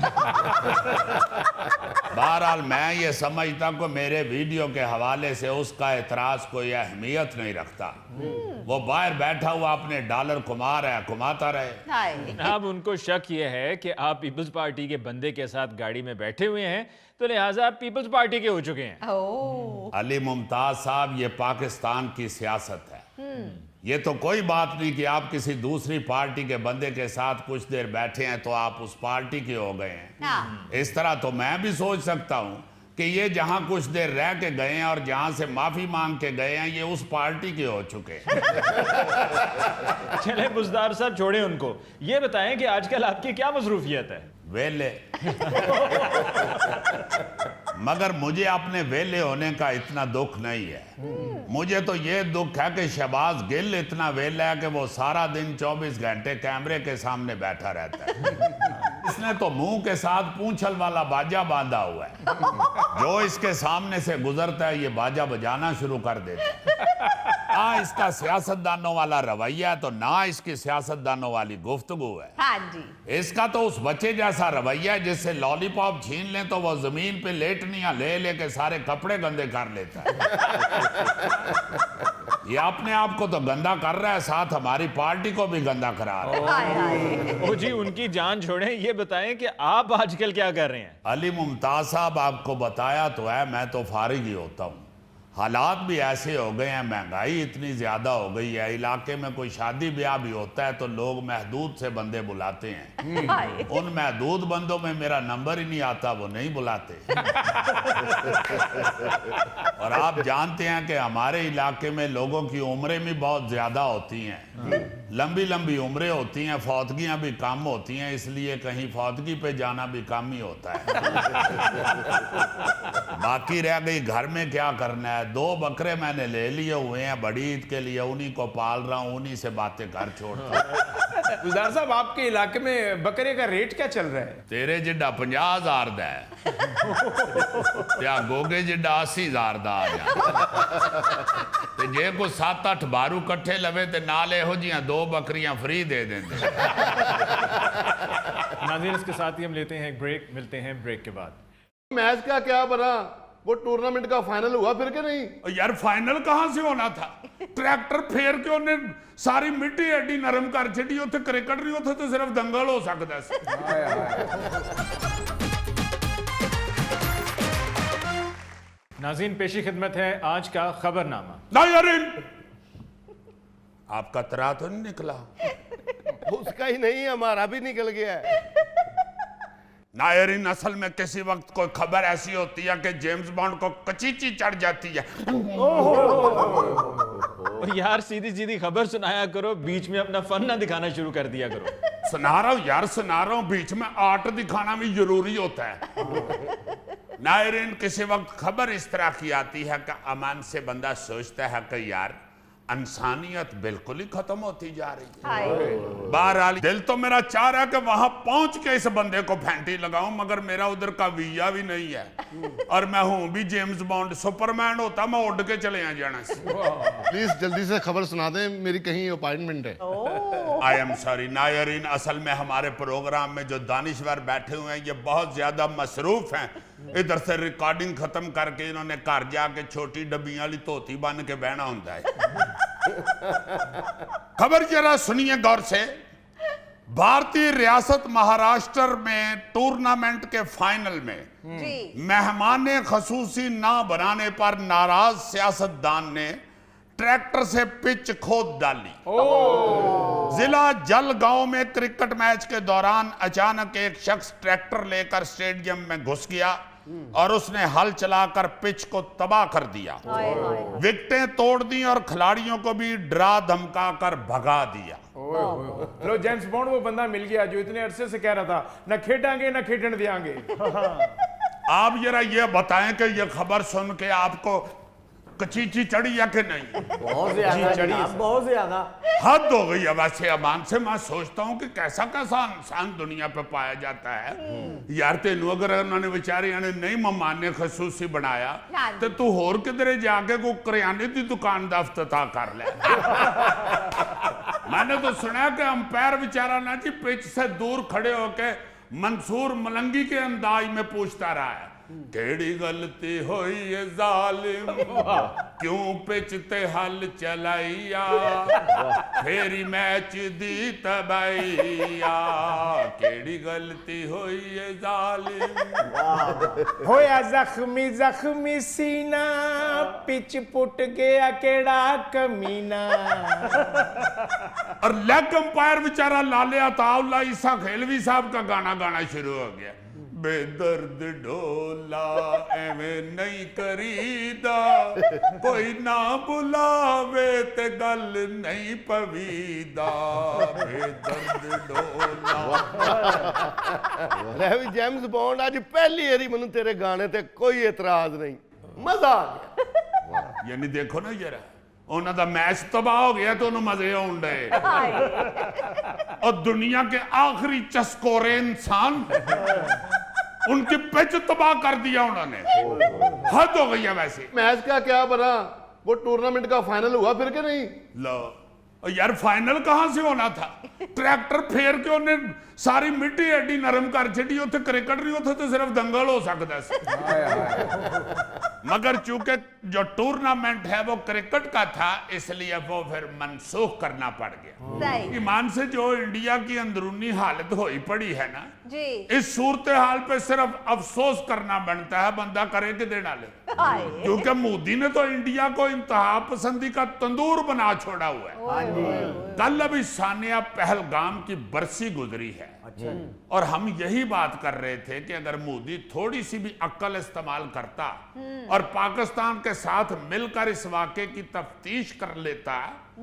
बहरहाल मैं ये समझता हूं कि मेरे वीडियो के हवाले से उसका एतराज कोई अहमियत नहीं रखता। वो बाहर बैठा हुआ अपने डॉलर कमा रहा है, कमाता रहे। अब उनको शक ये है कि आप पीपल्स पार्टी के बंदे के साथ गाड़ी में बैठे हुए हैं तो लिहाजा आप पीपल्स पार्टी के हो चुके हैं। अली मुमताज साहब, ये पाकिस्तान की सियासत है। ये तो कोई बात नहीं कि आप किसी दूसरी पार्टी के बंदे के साथ कुछ देर बैठे हैं तो आप उस पार्टी के हो गए हैं। इस तरह तो मैं भी सोच सकता हूं कि ये जहां कुछ देर रह के गए हैं और जहां से माफी मांग के गए हैं ये उस पार्टी के हो चुके हैं। चले बुजदार साहब, छोड़े उनको, ये बताएं कि आजकल आपकी क्या मसरूफियत है? वेले। मगर मुझे अपने वेले होने का इतना दुख नहीं है। मुझे तो ये दुख है कि शहबाज गिल इतना वेला है कि वो सारा दिन 24 घंटे कैमरे के सामने बैठा रहता है। इसने तो मुंह के साथ पूंछल वाला बाजा बांधा हुआ है, जो इसके सामने से गुजरता है ये बाजा बजाना शुरू कर देता है। ना इसका सियासतदानों वाला रवैया है तो ना इसकी सियासतदानों वाली गुफ्तगू है। हाँ जी। इसका तो उस बच्चे जैसा रवैया है जिससे लॉलीपॉप छीन ले तो वो जमीन पे लेटनियां ले लेके सारे कपड़े गंदे कर लेता है। ये अपने आप को तो गंदा कर रहा है, साथ हमारी पार्टी को भी गंदा करा रहा है। ओ जी, उनकी जान छोड़ें, ये बताएं कि आप आजकल क्या कर रहे हैं? अली मुमताज साहब, आपको बताया तो है, मैं तो फारिग ही होता हूँ। हालात भी ऐसे हो गए हैं, महंगाई इतनी ज़्यादा हो गई है, इलाके में कोई शादी ब्याह भी होता है तो लोग महदूद से बंदे बुलाते हैं। उन महदूद बंदों में मेरा नंबर ही नहीं आता, वो नहीं बुलाते। और आप जानते हैं कि हमारे इलाके में लोगों की उम्रें भी बहुत ज़्यादा होती हैं, लंबी लंबी उम्रें होती हैं, फौतगियाँ भी कम होती हैं, इसलिए कहीं फौतगी पे जाना भी कम ही होता है। बाकी रह गई घर में क्या करना है, 2 बकरे मैंने ले लिए हुए हैं बड़ी ईद के लिए, उन्हीं को पाल रहा हूँ, उन्हीं से बातें कर छोड़ता हूँ। गुलजार साहब, आपके इलाके में बकरे का रेट क्या चल रहा है? तेरे जिड्डा 50,000 दा है, त्या गोगे जिड्डा 80,000 दा आ जा। ते जे को 7-8 बारू कट्ठे लवे ते नाल एहो जियां 2 बकरियां फ्री दे देंदे। नाज़रीन, इसके साथ ही हम लेते हैं एक ब्रेक, मिलते हैं ब्रेक के बाद। मैच का क्या बना? वो टूर्नामेंट का फाइनल हुआ फिर के नहीं? यार फाइनल कहां से होना था? ट्रैक्टर फेर के उन्हें सारी मिट्टी एडी नरम कर छड़ी, उथे क्रिकेट नहीं, उथे तो सिर्फ दंगल हो सकता है। नाज़रीन, पेशी खिदमत है आज का खबरनामा। नायरीन, आपका तरा तो नहीं निकला? उसका ही नहीं, हमारा भी निकल गया है। नायरीन, असल में किसी वक्त कोई खबर ऐसी होती है कि जेम्स बॉन्ड को कचीची चढ़ जाती है। और यार सीधी सीधी खबर सुनाया करो, बीच में अपना फन ना दिखाना शुरू कर दिया करो। सुना रहा हूं यार, सुना रहा हूं, बीच में आर्ट दिखाना भी जरूरी होता है। नायरीन, किसी वक्त खबर इस तरह की आती है कि अमन से बंदा सोचता है कि यार इंसानियत बिल्कुल ही खत्म होती जा रही है। बहरहाल दिल तो मेरा चाह रहा है कि वहां पहुंच के इस बंदे को फैंटी लगाऊं, मगर मेरा उधर का वीजा भी नहीं है, और मैं हूं भी जेम्स बॉन्ड। सुपरमैन होता मैं उड़ के चले आ जाना। प्लीज जल्दी से खबर सुना दें, मेरी कहीं अपॉइंटमेंट है। आई एम सॉरी नायरीन, असल में हमारे प्रोग्राम में जो दानिश्वर बैठे हुए हैं ये बहुत ज्यादा मसरूफ हैं। इधर से रिकॉर्डिंग खत्म करके इन्होंने घर जाके छोटी डब्बियां वाली धोती बन के बहना होता है। खबर जरा सुनिए गौर से। भारतीय रियासत महाराष्ट्र में टूर्नामेंट के फाइनल में मेहमान खसूसी ना बनाने पर नाराज सियासतदान ने ट्रैक्टर से पिच खोद डाली। जिला जलगांव में क्रिकेट मैच के दौरान अचानक एक शख्स ट्रैक्टर लेकर स्टेडियम में घुस गया और उसने हल चलाकर पिच को तबाह कर दिया, विकेटें तोड़ दी और खिलाड़ियों को भी डरा धमका कर भगा दिया। लो, जेम्स बॉन्ड वो बंदा मिल गया जो इतने अरसे से कह रहा था न खेडांगे न खेडन देंगे। आप जरा ये बताएं कि ये खबर सुन के आपको कचीची चढ़ी या कि नहीं? बहुत ज्यादा, बहुत ज्यादा। हद हो गई है वैसे अमान से। मैं सोचता हूँ कि कैसा कैसा इंसान दुनिया पे पाया जाता है यार। तेन अगर उन्होंने बेचारे ने नहीं मेहमान खसूसी बनाया तो तू होर किधरे जाके को करियाने की दुकान का इफ्तिताह कर ले। मैंने तो सुना कि अंपायर बेचारा ना जी पिच से दूर खड़े होके मंसूर मलंगी के अंदाज में पूछता रहा है, केड़ी गलती होई है जालिम, क्यों पिच ते हल चलाइया, फेरी मैच दी तबाइया, केड़ी गलती होई है जालिम। होया जख्मी जख्मी सीना, पिच पुट गया केड़ा कमीना। और लेग अंपायर बेचारा लाले अताउल्ला ईसा खेलवी साहब का गाना गाना शुरू हो गया, बेदर्द ढोला एवें नहीं करीदा, कोई ना बुलावे ते गल नहीं पवीदा, बेदर्द ढोला। ਲੈ ਵੀ ਜੇਮਸ ਬੌਂਡ ਅੱਜ ਪਹਿਲੀ ਵਾਰੀ ਮੈਨੂੰ ਤੇਰੇ ਗਾਣੇ ਤੇ ਕੋਈ ਇਤਰਾਜ਼ ਨਹੀਂ, ਮਜ਼ਾ ਆ ਗਿਆ। यानी देखो ना जरा, उन्हों का मैच तबाह हो गया तो उन्होंने मजे आउन डे। और दुनिया के आखिरी चस्कोरे इंसान उनकी पिच तबाह कर दिया उन्होंने, हद हो गई है। वैसे मैच का क्या बना, वो टूर्नामेंट का फाइनल हुआ फिर के नहीं? लो और यार फाइनल कहां से होना था, ट्रैक्टर फेर के उन्हें सारी मिट्टी एडी नरम कर छड़ी, उत्थे क्रिकेट नहीं, उत्थे तो सिर्फ दंगल हो सकता है। मगर चूंकि जो टूर्नामेंट है वो क्रिकेट का था, इसलिए वो फिर मनसूख करना पड़ गया। ईमान से जो इंडिया की अंदरूनी हालत होई पड़ी है ना जी, इस सूरत हाल पे सिर्फ अफसोस करना बनता है, बंदा करे कि देना ले। क्योंकि मोदी ने तो इंडिया को इंतहा पसंदी का तंदूर बना छोड़ा हुआ है। कल अभी सानिया पहलगाम की बरसी गुजरी है, और हम यही बात कर रहे थे कि अगर मोदी थोड़ी सी भी अक्ल इस्तेमाल करता और पाकिस्तान के साथ मिलकर इस वाक़े की तफ्तीश कर लेता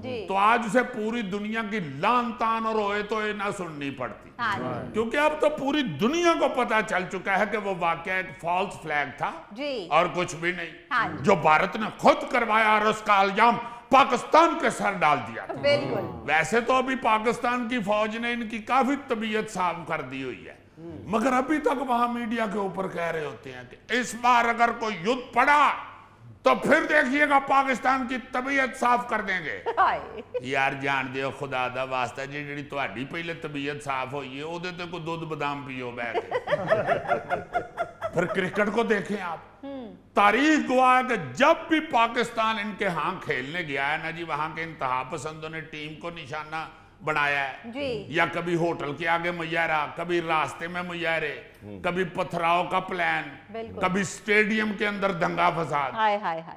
तो आज उसे पूरी दुनिया की लान तान और ओए तो ना सुननी पड़ती। क्योंकि अब तो पूरी दुनिया को पता चल चुका है कि वो वाक़या एक फॉल्स फ्लैग था और कुछ भी नहीं, जो भारत ने खुद करवाया और उसका इल्जाम पाकिस्तान के सर डाल दिया था। वैसे तो अभी पाकिस्तान की फौज ने इनकी काफी तबीयत साफ कर दी हुई है, मगर अभी तक वहां मीडिया के ऊपर कह रहे होते हैं कि इस बार अगर कोई युद्ध पड़ा तो फिर देखिएगा पाकिस्तान की तबीयत साफ कर देंगे। यार जान दियो खुदा दा वास्ता जी, जी तुहाडी पहले तबीयत साफ हुई है ओदे ते कोई दूध बादाम पियो बैठ के। फिर क्रिकेट को देखें आप, तारीख गवाह है कि जब भी पाकिस्तान इनके यहाँ खेलने गया है ना जी, वहां के इंतहा पसंदों ने टीम को निशाना बनाया है जी। या कभी होटल के आगे मुजाहरा, कभी रास्ते में मुजाहरे, कभी पथराव का प्लान, कभी स्टेडियम के अंदर दंगा फसाद।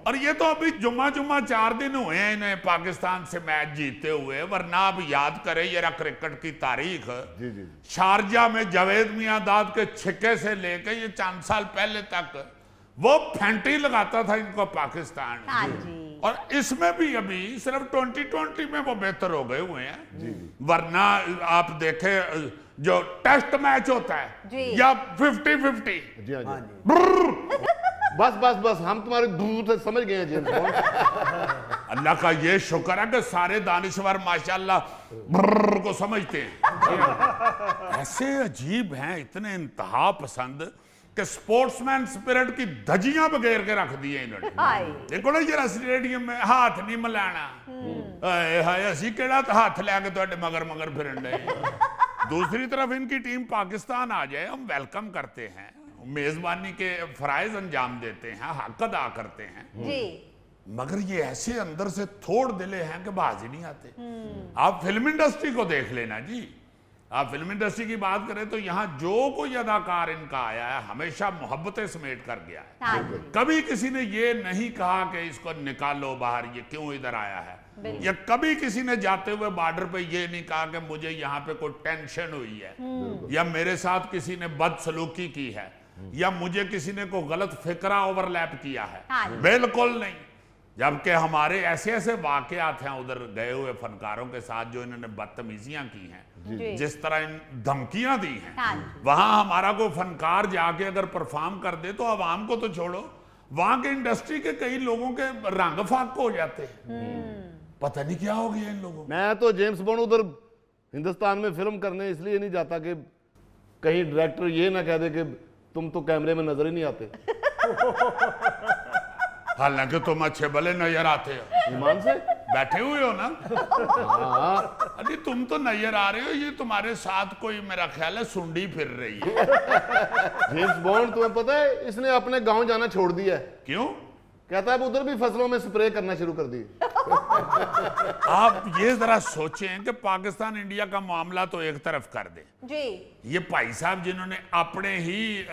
और ये तो अभी जुम्मा 4 दिन हुए हैं इन्हें पाकिस्तान से मैच जीते हुए, वरना आप याद करें जरा क्रिकेट की तारीख। शारजा में जावेद मियांदाद के छिक्के से लेकर ये 4 साल पहले तक वो फेंटी लगाता था इनको पाकिस्तान, और इसमें भी अभी सिर्फ 2020 में वो बेहतर हो गए हुए हैं। वरना आप देखें जो टेस्ट मैच होता है या 50-50, बस हम तुम्हारे दूर से समझ गए हैं जेम्स बॉन्ड। अल्लाह का ये शुक्र है कि सारे दानिश्वर माशाल्लाह को समझते हैं। ऐसे अजीब हैं, इतने इंतहा पसंद कि स्पोर्ट्समैन स्पिरिट की धजियां बगैर के रख दी है इन्होंने। देखो ना जरा स्टेडियम में हाथ नहीं मिलाना, हाय असी केड़ा हाथ लैके तुहाडे मगर फिरन डे। दूसरी तरफ इनकी टीम पाकिस्तान आ जाए, हम वेलकम करते हैं, मेजबानी के फराइज अंजाम देते हैं, हक अदा करते हैं जी। मगर ये ऐसे अंदर से थोड़ दिले हैं कि बाज ही नहीं आते। आप फिल्म इंडस्ट्री को देख लेना जी, आप फिल्म इंडस्ट्री की बात करें तो यहाँ जो कोई अदाकार इनका आया है हमेशा मोहब्बतें समेट कर गया है। कभी किसी ने ये नहीं कहा कि इसको निकालो बाहर, ये क्यों इधर आया है, या कभी किसी ने जाते हुए बॉर्डर पे ये नहीं कहा कि मुझे यहाँ पे कोई टेंशन हुई है, या मेरे साथ किसी ने बदसलूकी की है, या मुझे किसी ने कोई गलत फिक्रा ओवरलैप किया है। बिल्कुल नहीं। जबकि हमारे ऐसे ऐसे वाकयात हैं उधर गए हुए फनकारों के साथ जो इन्होंने बदतमीजियां की हैं, जिस तरह इन धमकियां दी हैं, वहां हमारा कोई फनकार जाके अगर परफॉर्म कर दे तो आवाम को तो छोड़ो, वहां के इंडस्ट्री के कई लोगों के रंग फाक हो जाते हैं। पता नहीं क्या हो गया इन लोगों। मैं तो जेम्स बॉन्ड उधर हिंदुस्तान में फिल्म करने इसलिए नहीं जाता कि कहीं डायरेक्टर ये ना कह दे कि तुम तो कैमरे में नजर ही नहीं आते। हालांकि तुम अच्छे भले नजर आते हो, ईमान से बैठे हुए हो ना। अरे तुम तो नजर आ रहे हो, ये तुम्हारे साथ कोई मेरा ख्याल है सुंडी फिर रही है। जेम्स बॉन्ड तुम्हें पता है इसने अपने गांव जाना छोड़ दिया है। क्यों? कहता है उधर भी फसलों में स्प्रे करना शुरू कर दी। आप ये जरा सोचें कि पाकिस्तान इंडिया का मामला तो एक तरफ कर दे जी, ये भाई साहब जिन्होंने अपने ही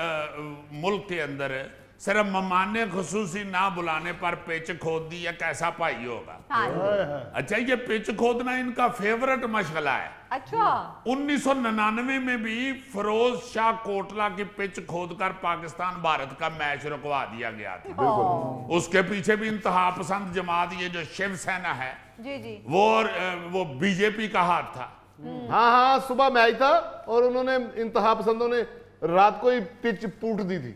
मुल्क के अंदर सिर्फ मेहमान खुसूसी ना बुलाने पर पिच खोद दी, या कैसा भाई होगा। अच्छा, ये पिच खोदना इनका फेवरेट मशगला है। अच्छा, 1999 में भी फिरोज शाह कोटला की पिच खोदकर पाकिस्तान भारत का मैच रुकवा दिया गया था। उसके पीछे भी इंतहा पसंद जमात, ये जो शिवसेना है जी जी, वो बीजेपी का हाथ था। हाँ हाँ, सुबह मैच था और उन्होंने इंतहा पसंदों ने रात को ही पिच पूट दी थी।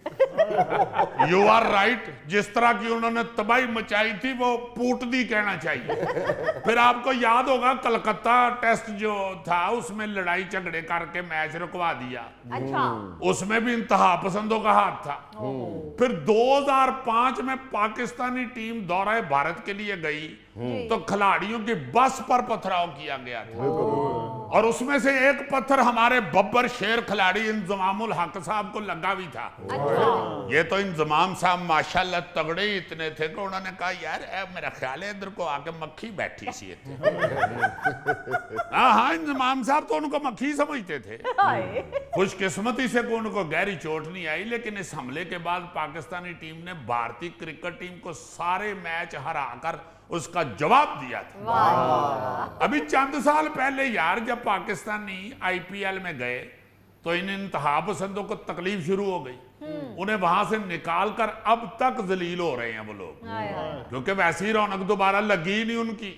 यू आर राइट, जिस तरह की उन्होंने तबाही मचाई थी वो पूट दी कहना चाहिए। फिर आपको याद होगा कलकत्ता टेस्ट जो था उसमें लड़ाई झगड़े करके मैच रुकवा दिया। अच्छा, उसमें भी इंतहा पसंदों का हाथ था। फिर 2005 में पाकिस्तानी टीम दौरे भारत के लिए गई तो खिलाड़ियों की बस पर पथराव किया गया था, और उसमें से एक पत्थर हमारे बब्बर शेर खिलाड़ी इंजमामुल हक साहब को लगा भी था। ये तो इंजमाम साहब माशाल्लाह तगड़े ही इतने थे कि उन्होंने कहा यार मेरा ख्याल है इधर को आके मक्खी बैठी सी थी। हाँ, इंजमाम साहब तो उनको मक्खी समझते थे। खुशकिस्मती से को उनको गहरी चोट नहीं आई, लेकिन इस हमले के बाद पाकिस्तानी टीम ने भारतीय क्रिकेट टीम को सारे मैच हराकर उसका जवाब दिया था। अभी चंद साल पहले यार जब पाकिस्तानी आईपीएल में गए तो इन इंतहा पसंदों को तकलीफ शुरू हो गई, उन्हें वहां से निकालकर अब तक जलील हो रहे हैं वो लोग, क्योंकि वैसी रौनक दोबारा लगी ही नहीं उनकी।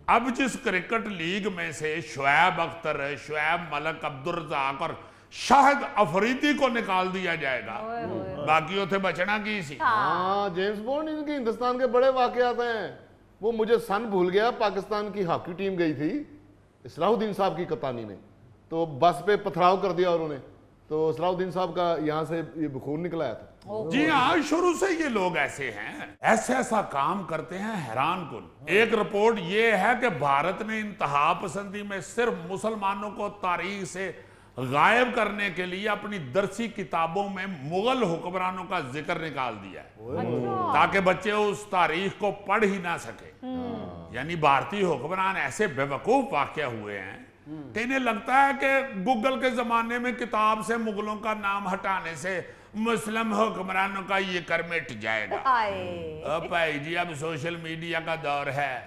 अब जिस क्रिकेट लीग में से शुएब अख्तर, शुएब मलिक, अब्दुल रज़ाक और शाहिद अफरीदी को निकाल दिया जाएगा, बाकी उसे बचना की सी। हाँ, जेम्स बॉन्ड इनके हिंदुस्तान के बड़े वाकयात हैं। वो मुझे सन भूल गया, पाकिस्तान की हॉकी टीम गई थी सलाहुद्दीन साहब की कप्तानी में, तो बस पे पथराव कर दिया उन्होंने, तो सलाहुद्दीन साहब का यहाँ से ये खून निकलाया था। जी हाँ, शुरू से ये लोग ऐसे हैं, ऐसा काम करते हैं हैरान कुन। एक रिपोर्ट ये है कि भारत ने इंतहा पसंदी में सिर्फ मुसलमानों को तारीख से गायब करने के लिए अपनी दरसी किताबों में मुगल हुक्मरानों का जिक्र निकाल दिया है, ताकि बच्चे उस तारीख को पढ़ ही ना सके। यानी भारतीय हुक्मरान ऐसे बेवकूफ वाक़या हुए हैं कि इन्हें लगता है कि गूगल के जमाने में किताब से मुगलों का नाम हटाने से मुस्लिम हुक्मरानों का ये कर मिट जाएगा। अब भाई जी, अब सोशल मीडिया का दौर है,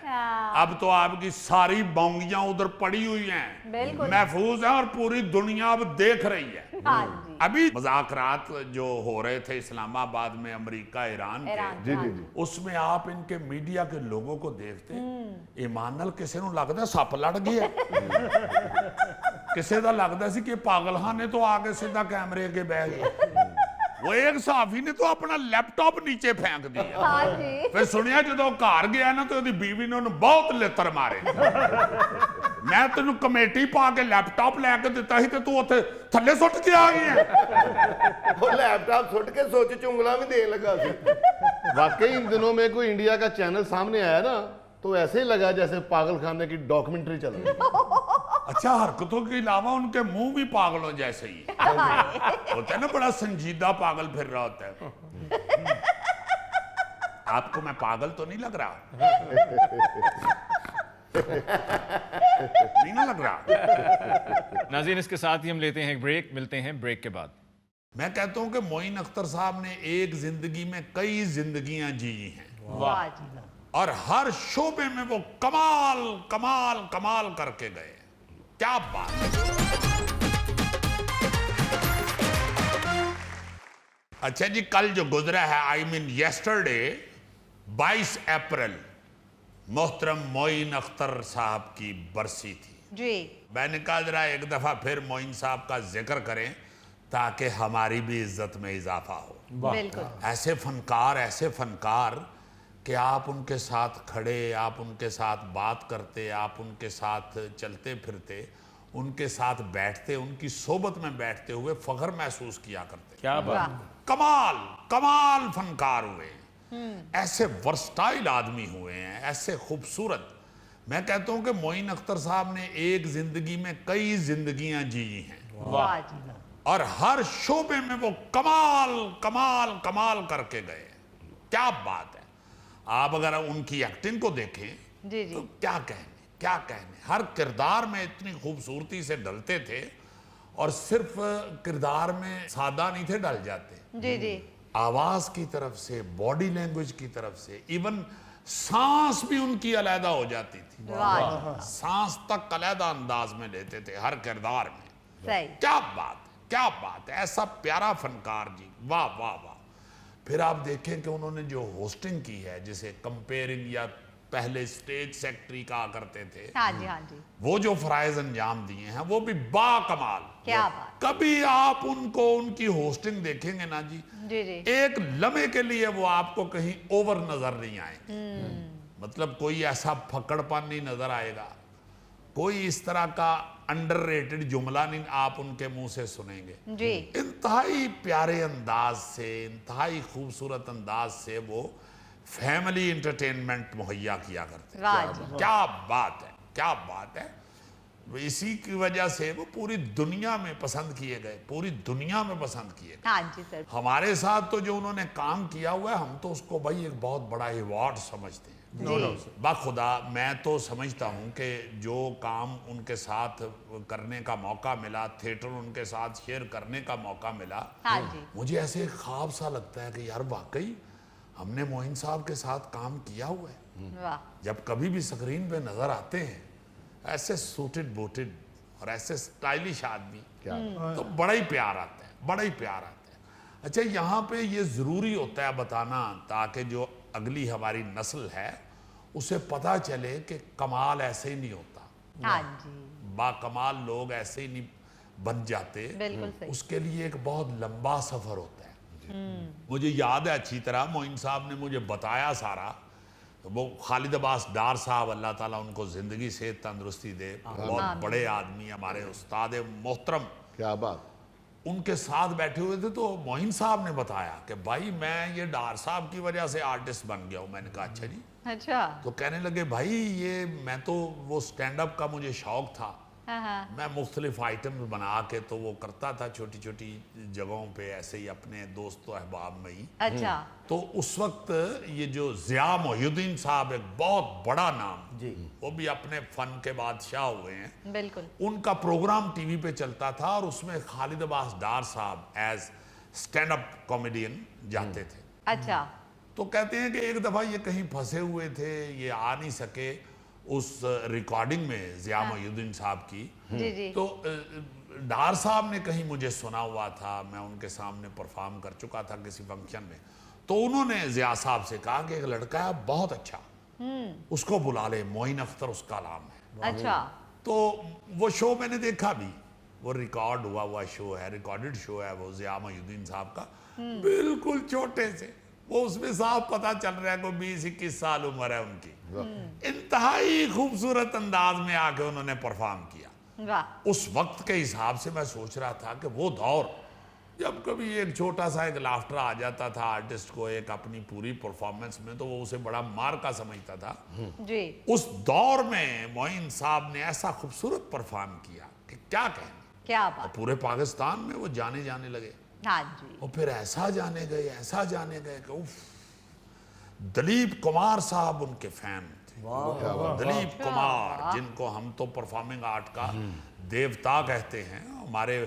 अब तो आपकी सारी बोंगियां उधर पड़ी हुई हैं, महफूज है, और पूरी दुनिया अब देख रही है। अभी मुज़ाकरात जो हो रहे थे इस्लामाबाद में अमेरिका ईरान के, उसमें आप इनके मीडिया के लोगों को देखते, ईमान नाल किसी नूं लगदा सप लड़ गया, किसी दा लगदा सी कि पागलखाने तो आके सीधा कैमरे अगे बह गए। वो एक सहाफी ने तो अपना लैपटॉप नीचे फेंक दिया। फिर सुनिया जो घर गया ना तो बीवी ने उन्हें बहुत लितर मारे। मैं तेन कमेटी पा के लैपटॉप लैके दिता ही, तू उत्थे थल्ले सुट के आ गई है। वो लैपटॉप सुट के सोच चुंगला भी देने लगा सी। वाकई इन दिनों में कोई इंडिया का चैनल सामने आया ना तो ऐसे ही लगा जैसे पागल खाने की डॉक्यूमेंट्री चल रही है। अच्छा, हरकतों के अलावा उनके मुंह भी पागलों जैसे ही होता है ना, बड़ा संजीदा पागल फिर रहा होता है। आपको मैं पागल तो नहीं लग रहा? नहीं ना लग रहा? नाज़रीन, इसके साथ ही हम लेते हैं एक ब्रेक, मिलते हैं ब्रेक के बाद। मैं कहता हूं कि मोइन अख्तर साहब ने एक जिंदगी में कई जिंदगियां जी हैं, और हर शोबे में वो कमाल कमाल कमाल करके गए। क्या बात है। अच्छा जी, कल जो गुजरा है, आई मीन यस्टरडे, 22 अप्रैल, मोहतरम मोइन अख्तर साहब की बरसी थी जी। मैंने कहा जरा एक दफा फिर मोइन साहब का जिक्र करें ताकि हमारी भी इज्जत में इजाफा हो। बिल्कुल। ऐसे फनकार कि आप उनके साथ खड़े, आप उनके साथ बात करते, आप उनके साथ चलते फिरते, उनके साथ बैठते, उनकी सोबत में बैठते हुए फख्र महसूस किया करते। क्या बात। कमाल कमाल फनकार हुए, ऐसे वर्सटाइल आदमी हुए हैं, ऐसे खूबसूरत। मैं कहता हूं कि मोइन अख्तर साहब ने एक जिंदगी में कई जिंदगियां जी हैं, और हर शोबे में वो कमाल कमाल कमाल करके गए। क्या बात है। आप अगर उनकी एक्टिंग को देखें जी जी। तो क्या कहने, हर किरदार में इतनी खूबसूरती से ढलते थे, और सिर्फ किरदार में सादा नहीं थे डल जाते। जी जी। आवाज की तरफ से, बॉडी लैंग्वेज की तरफ से, इवन सांस भी उनकी अलहदा हो जाती थी। सांस तक अलहदा अंदाज में लेते थे हर किरदार में। सही। क्या बात है, क्या बात है, ऐसा प्यारा फनकार जी, वाह वाह वाह। फिर आप देखें कि उन्होंने जो होस्टिंग की है, जिसे कंपेयरिंग या पहले स्टेज सेक्रेटरी कहा करते थे, हाँ जी, हाँ जी। वो जो फराइज अंजाम दिए हैं वो भी बाकमाल। क्या बात। कभी आप उनको उनकी होस्टिंग देखेंगे ना जी, जी जी। एक लम्हे के लिए वो आपको कहीं ओवर नजर नहीं आएंगे। मतलब कोई ऐसा फकड़पन नहीं नजर आएगा, कोई इस तरह का अंडररेटेड जुमला नहीं आप उनके मुंह से सुनेंगे। जी। इंतहाई प्यारे अंदाज से, इंतहाई खूबसूरत अंदाज से वो फैमिली एंटरटेनमेंट मुहैया किया करते वाह हैं। जी। क्या बात है, क्या बात है। इसी की वजह से वो पूरी दुनिया में पसंद किए गए, पूरी दुनिया में पसंद किए गए। हाँ जी सर। हमारे साथ तो जो उन्होंने काम किया हुआ है, हम तो उसको भाई एक बहुत बड़ा अवार्ड समझते हैं। बाखुदा मैं तो समझता हूँ कि जो काम उनके साथ करने का मौका मिला, थिएटर उनके साथ शेयर करने का मौका मिला, हाँ जी। मुझे ऐसे एक ख्वाब सा लगता है कि यार वाकई हमने मोइन साहब के साथ काम किया हुआ है। वाह। जब कभी भी स्क्रीन पे नजर आते हैं ऐसे सूटेड बूटेड और ऐसे स्टाइलिश आदमी, तो बड़ा ही प्यार आता है, बड़ा ही प्यार आता है। अच्छा, यहाँ पे ये ज़रूरी होता है बताना, ताकि जो अगली हमारी नस्ल है उसे पता चले कि कमाल ऐसे ही नहीं होता। हाँ जी। बाकमाल लोग ऐसे ही नहीं बन जाते, बिल्कुल सही। उसके लिए एक बहुत लंबा सफ़र होता है। मुझे याद है अच्छी तरह, मोइन साहब ने मुझे बताया सारा। वो खालिद अब्बास डार साहब, अल्लाह ताला उनको ज़िंदगी से तंदुरुस्ती दे, बहुत बड़े आदमी, हमारे उस्ताद मोहतरम, क्या बात। उनके साथ बैठे हुए थे। तो मोइन साहब ने बताया कि भाई मैं ये डार साहब की वजह से आर्टिस्ट बन गया हूँ। मैंने कहा अच्छा जी। अच्छा। तो कहने लगे भाई ये मैं तो वो स्टैंड अप का मुझे शौक था, हाँ हाँ। मैं मुख्तलिफ आइटम्स बना के तो वो करता था छोटी छोटी जगहों पे, ऐसे ही अपने दोस्तों अहबाब में ही। अच्छा। तो उस वक्त ये जो ज़िया मोहिउद्दीन साहब, एक बहुत बड़ा नाम जी, वो भी अपने फन के बादशाह हुए हैं, बिल्कुल। उनका प्रोग्राम टीवी पे चलता था और उसमें खालिद अब्बास डार साहब एज स्टैंड अप कॉमेडियन जाते थे। अच्छा। तो कहते हैं कि एक दफ़ा ये कहीं फंसे हुए थे, ये आ नहीं सके उस रिकॉर्डिंग में ज़िया मोहिउद्दीन साहब की। जी जी। तो डार साहब ने कहीं मुझे सुना हुआ था, मैं उनके सामने परफॉर्म कर चुका था किसी फंक्शन में, तो उन्होंने ज़िया साहब से कहा कि एक लड़का है बहुत अच्छा, उसको बुला ले, मोइन अख्तर उसका नाम है। अच्छा। तो वो शो मैंने देखा भी, वो रिकॉर्ड हुआ शो है, रिकॉर्डेड शो है वो ज़िया मोहिउद्दीन साहब का, बिल्कुल छोटे से, वो उसमें साफ पता चल रहा है कोई 20-21 साल उम्र है उनकी। इंतहाई खूबसूरत अंदाज में आके उन्होंने परफॉर्म किया। वाह। उस वक्त के हिसाब से मैं सोच रहा था कि वो दौर जब कभी एक छोटा सा एक लाफ्टर आ जाता था आर्टिस्ट को एक अपनी पूरी परफॉर्मेंस में, तो वो उसे बड़ा मार का समझता था। जी। उस दौर में मोइन साहब ने ऐसा खूबसूरत परफॉर्म किया कि क्या कहना, क्या और बात। पूरे पाकिस्तान में वो जाने लगे। हाँ जी। और फिर ऐसा जाने गए कि उफ, दलीप कुमार साहब उनके फैन थे। दलीप कुमार, जिनको हम तो परफॉर्मिंग आर्ट का देवता कहते हैं, हमारे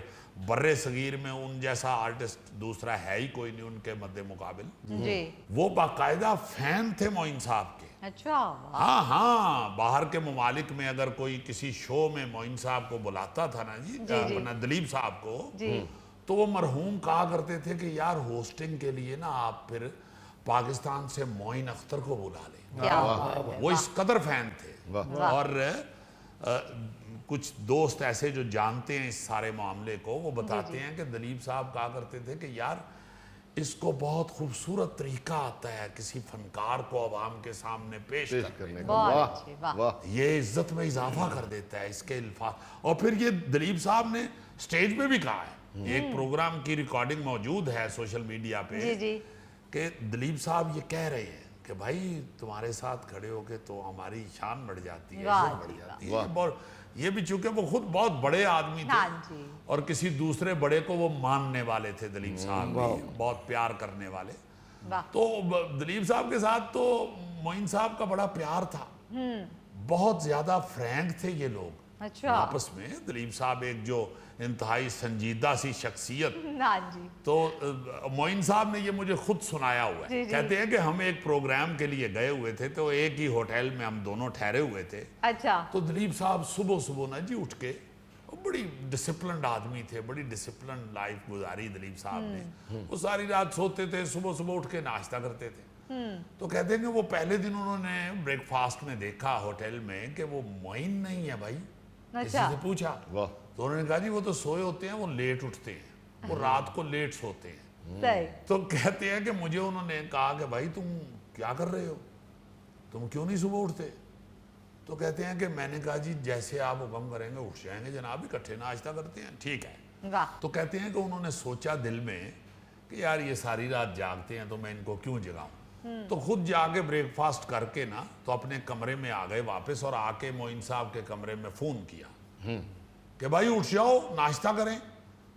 बर्रे सगीर में उन जैसा आर्टिस्ट दूसरा है ही कोई नहीं उनके मद्दे मुकाबिल। जी। वो बाकायदा फैन थे मोइन साहब के। अच्छा। वाह। हाँ हाँ, बाहर के ममालिक में अगर कोई किसी शो में मोइन साहब को बुलाता था ना जी, अपना दलीप साहब को, तो वो मरहूम कहा करते थे कि यार होस्टिंग के लिए ना आप फिर पाकिस्तान से मोइन अख्तर को बुला लें। क्या बात है। वो इस कदर फैन थे। और कुछ दोस्त ऐसे जो जानते हैं इस सारे मामले को, वो बताते हैं कि दलीप साहब कहा करते थे कि यार इसको बहुत खूबसूरत तरीका आता है किसी फनकार को अवाम के सामने पेश करने का। बहुत अच्छे। वाह। ये इज्जत में इजाफा कर देता है इसके अल्फाज। और फिर ये दलीप साहब ने स्टेज पे भी कहा है, एक प्रोग्राम की रिकॉर्डिंग मौजूद है सोशल मीडिया पे, जी जी। कि दलीप साहब ये कह रहे हैं कि भाई तुम्हारे साथ खड़े होके तो हमारी शान बढ़ जाती है, वाह इज्जत बढ़ जी, जाती है। और ये भी चूंकि वो खुद बहुत बड़े आदमी थे, हाँ जी। और किसी दूसरे बड़े को वो मानने वाले थे, दलीप साहब भी बहुत प्यार करने वाले। वाह। तो दलीप साहब के साथ तो मोइन साहब का बड़ा प्यार था, बहुत ज्यादा फ्रैंक थे ये लोग। अच्छा। आपस में दिलीप साहब एक जो इंतहाई संजीदा सी शख्सियत, हाँ जी। तो मोइन साहब ने ये मुझे खुद सुनाया हुआ है। जी, जी। कहते हैं कि हम एक प्रोग्राम के लिए गए हुए थे, तो एक ही होटल में हम दोनों ठहरे हुए थे। अच्छा। तो दिलीप साहब सुबह सुबह ना जी उठ के, वो बड़ी डिसिप्लिन्ड आदमी थे, बड़ी डिसिप्लिन्ड लाइफ गुजारी दिलीप साहब ने। वो सारी रात सोते थे, सुबह सुबह उठ के नाश्ता करते थे। तो कहते हैं कि वो पहले दिन उन्होंने ब्रेकफास्ट में देखा होटल में कि वो मोइन नहीं है भाई। किसी अच्छा। से पूछा तो उन्होंने कहा जी वो तो सोए होते हैं, वो लेट उठते हैं, वो रात को लेट सोते हैं। सही। तो कहते हैं कि मुझे उन्होंने कहा कि भाई तुम क्या कर रहे हो, तुम क्यों नहीं सुबह उठते? तो कहते हैं कि मैंने कहा जी जैसे आप हुक्म करेंगे उठ जाएंगे जनाब, इकट्ठे नाश्ता करते हैं। ठीक है। वाह। तो कहते हैं कि उन्होंने सोचा दिल में कि यार ये सारी रात जागते हैं तो मैं इनको क्यों जगाऊं। तो खुद जाके ब्रेकफास्ट करके ना तो अपने कमरे में आ गए वापस, और आके मोइन साहब के कमरे में फोन किया कि भाई उठ जाओ नाश्ता करें।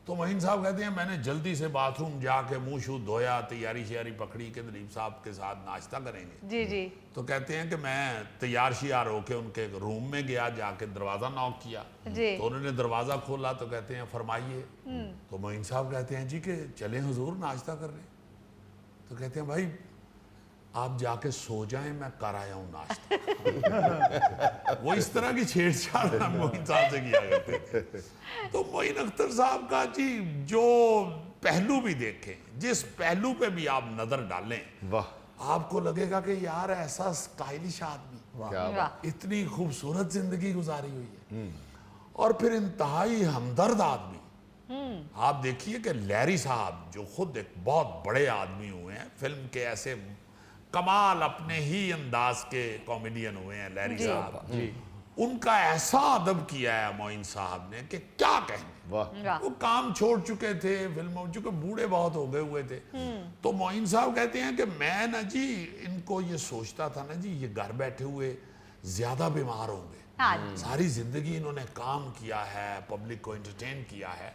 तो मोइन साहब कहते हैं मैंने जल्दी से बाथरूम जाके मुंह शू धोया, तैयारी श्यारी पकड़ी के दिलीप साहब के साथ नाश्ता करेंगे। जी जी। तो कहते हैं कि मैं तैयार शियार होके उनके रूम में गया, जाके दरवाज़ा नॉक किया। जी। तो उन्होंने दरवाज़ा खोला तो कहते हैं फरमाइए। तो मोइन साहब कहते हैं जी कि चलें हुजूर नाश्ता करने। तो कहते हैं भाई आप जाके सो जाएं, मैं कर आया हूँ नाश्ता। वो इस तरह की छेड़छाड़ मोइन साहब से किया करते थे। तो मोइन अख्तर साहब का जी जो पहलू भी देखें, जिस पहलू पे भी आप नजर डालें, वाह आपको लगेगा कि यार ऐसा स्टाइलिश आदमी, क्या वाह। इतनी खूबसूरत जिंदगी गुजारी हुई है, और फिर इंतहाई हमदर्द आदमी। आप देखिए कि लैरी साहब जो खुद एक बहुत बड़े आदमी हुए हैं, फिल्म के ऐसे कमाल अपने ही अंदाज के कॉमेडियन हुए हैं लैरी जी। साहब। उनका ऐसा अदब किया है मोइन साहब ने कि क्या कहने। वाह वाह। वो काम छोड़ चुके थे फिल्मों, चूंकि बूढ़े बहुत हो गए हुए थे। तो मोइन साहब कहते हैं कि मैं ना जी इनको ये सोचता था ना जी, ये घर बैठे हुए ज्यादा बीमार होंगे। हाँ जी। सारी जिंदगी इन्होंने काम किया है, पब्लिक को एंटरटेन किया है,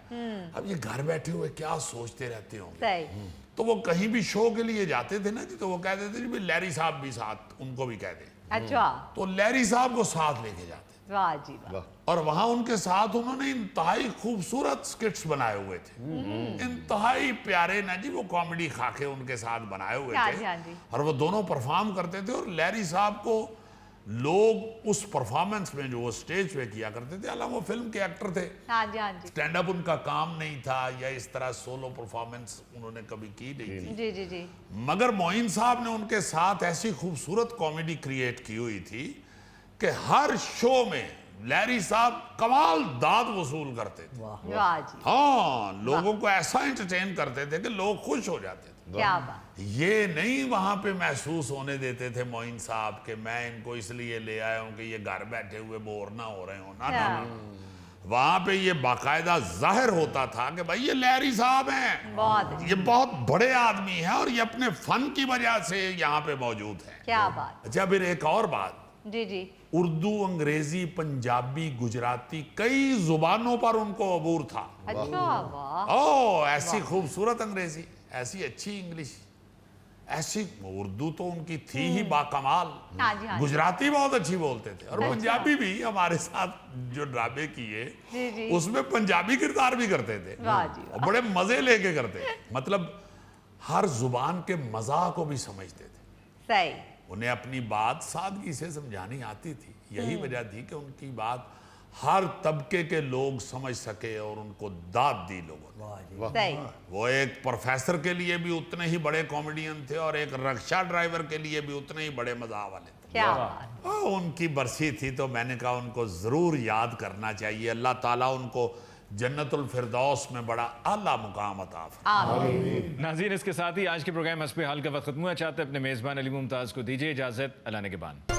अब ये घर बैठे हुए क्या सोचते रहते होंगे। सही। तो वो कहीं भी शो के लिए जाते थे ना जी, तो वो कहते थे जी भाई लैरी साहब भी साथ, उनको भी कह दें। अच्छा। तो लैरी साहब को साथ लेके जाते, वाह जी वाह। वाह और वहां उनके साथ उन्होंने इंतहाई खूबसूरत स्किट्स बनाए हुए थे, इंतहाई प्यारे ना जी, वो कॉमेडी खाके उनके साथ बनाए हुए हाँ थे। जी, हाँ जी। और वो दोनों परफॉर्म करते थे, और लैरी साहब को लोग उस परफॉर्मेंस में जो वो स्टेज पे किया करते थे, हालांकि वो फिल्म के एक्टर थे, हाँ जी हाँ जी। स्टैंड अप उनका काम नहीं था, या इस तरह सोलो परफॉर्मेंस उन्होंने कभी की नहीं थी। जी जी जी। मगर मोइन साहब ने उनके साथ ऐसी खूबसूरत कॉमेडी क्रिएट की हुई थी कि हर शो में लैरी साहब कमाल दाद वसूल करते थे। वाह जी। हाँ, लोगों को ऐसा एंटरटेन करते थे कि लोग खुश हो जाते थे। क्या बात। ये नहीं वहां पे महसूस होने देते थे मोइन साहब कि मैं इनको इसलिए ले आया हूं कि ये घर बैठे हुए बोर ना हो रहे हो ना ना हाँ। ना। वहां पे ये बाकायदा जाहिर होता था कि भाई ये लैरी साहब हैं, बहुत ये बहुत बड़े आदमी हैं, और ये अपने फन की वजह से यहाँ पे मौजूद है। क्या बात। अच्छा, फिर एक और बात, जी जी। उर्दू, अंग्रेजी, पंजाबी, गुजराती, कई जुबानों पर उनको अबूर था। अच्छा वाह। ओ ऐसी खूबसूरत अंग्रेजी, ऐसी अच्छी इंग्लिश, ऐसी उर्दू तो उनकी थी ही बाकमाल। हाँ जी, हाँ जी। गुजराती बहुत अच्छी बोलते थे, और पंजाबी भी हमारे साथ जो ड्रामे किए जी, जी। उसमें पंजाबी किरदार भी करते थे, वाह जी वाह। और बड़े मजे लेके करते थे। मतलब हर जुबान के मजा को भी समझते थे। सही। उन्हें अपनी बात सादगी से समझानी आती थी। यही वजह थी कि उनकी बात हर तबके के लोग समझ सके, और उनको दाद दी लोगों ने। सही। वो एक प्रोफेसर के लिए भी उतने ही बड़े कॉमेडियन थे, और एक रिक्शा ड्राइवर के लिए भी उतने ही बड़े मजा वाले थे। क्या बात। उनकी बरसी थी, तो मैंने कहा उनको जरूर याद करना चाहिए। अल्लाह ताला उनको जन्नतुल फिरदौस में बड़ा आला मुकाम अता फरमाए। नाज़रीन, इसके साथ ही आज के प्रोग्राम हस्बे हाल का वक्त खत्म हुआ। चाहते अपने मेज़बान अली मुमताज़ को दीजिए इजाज़त। अल्लाह ने के बान।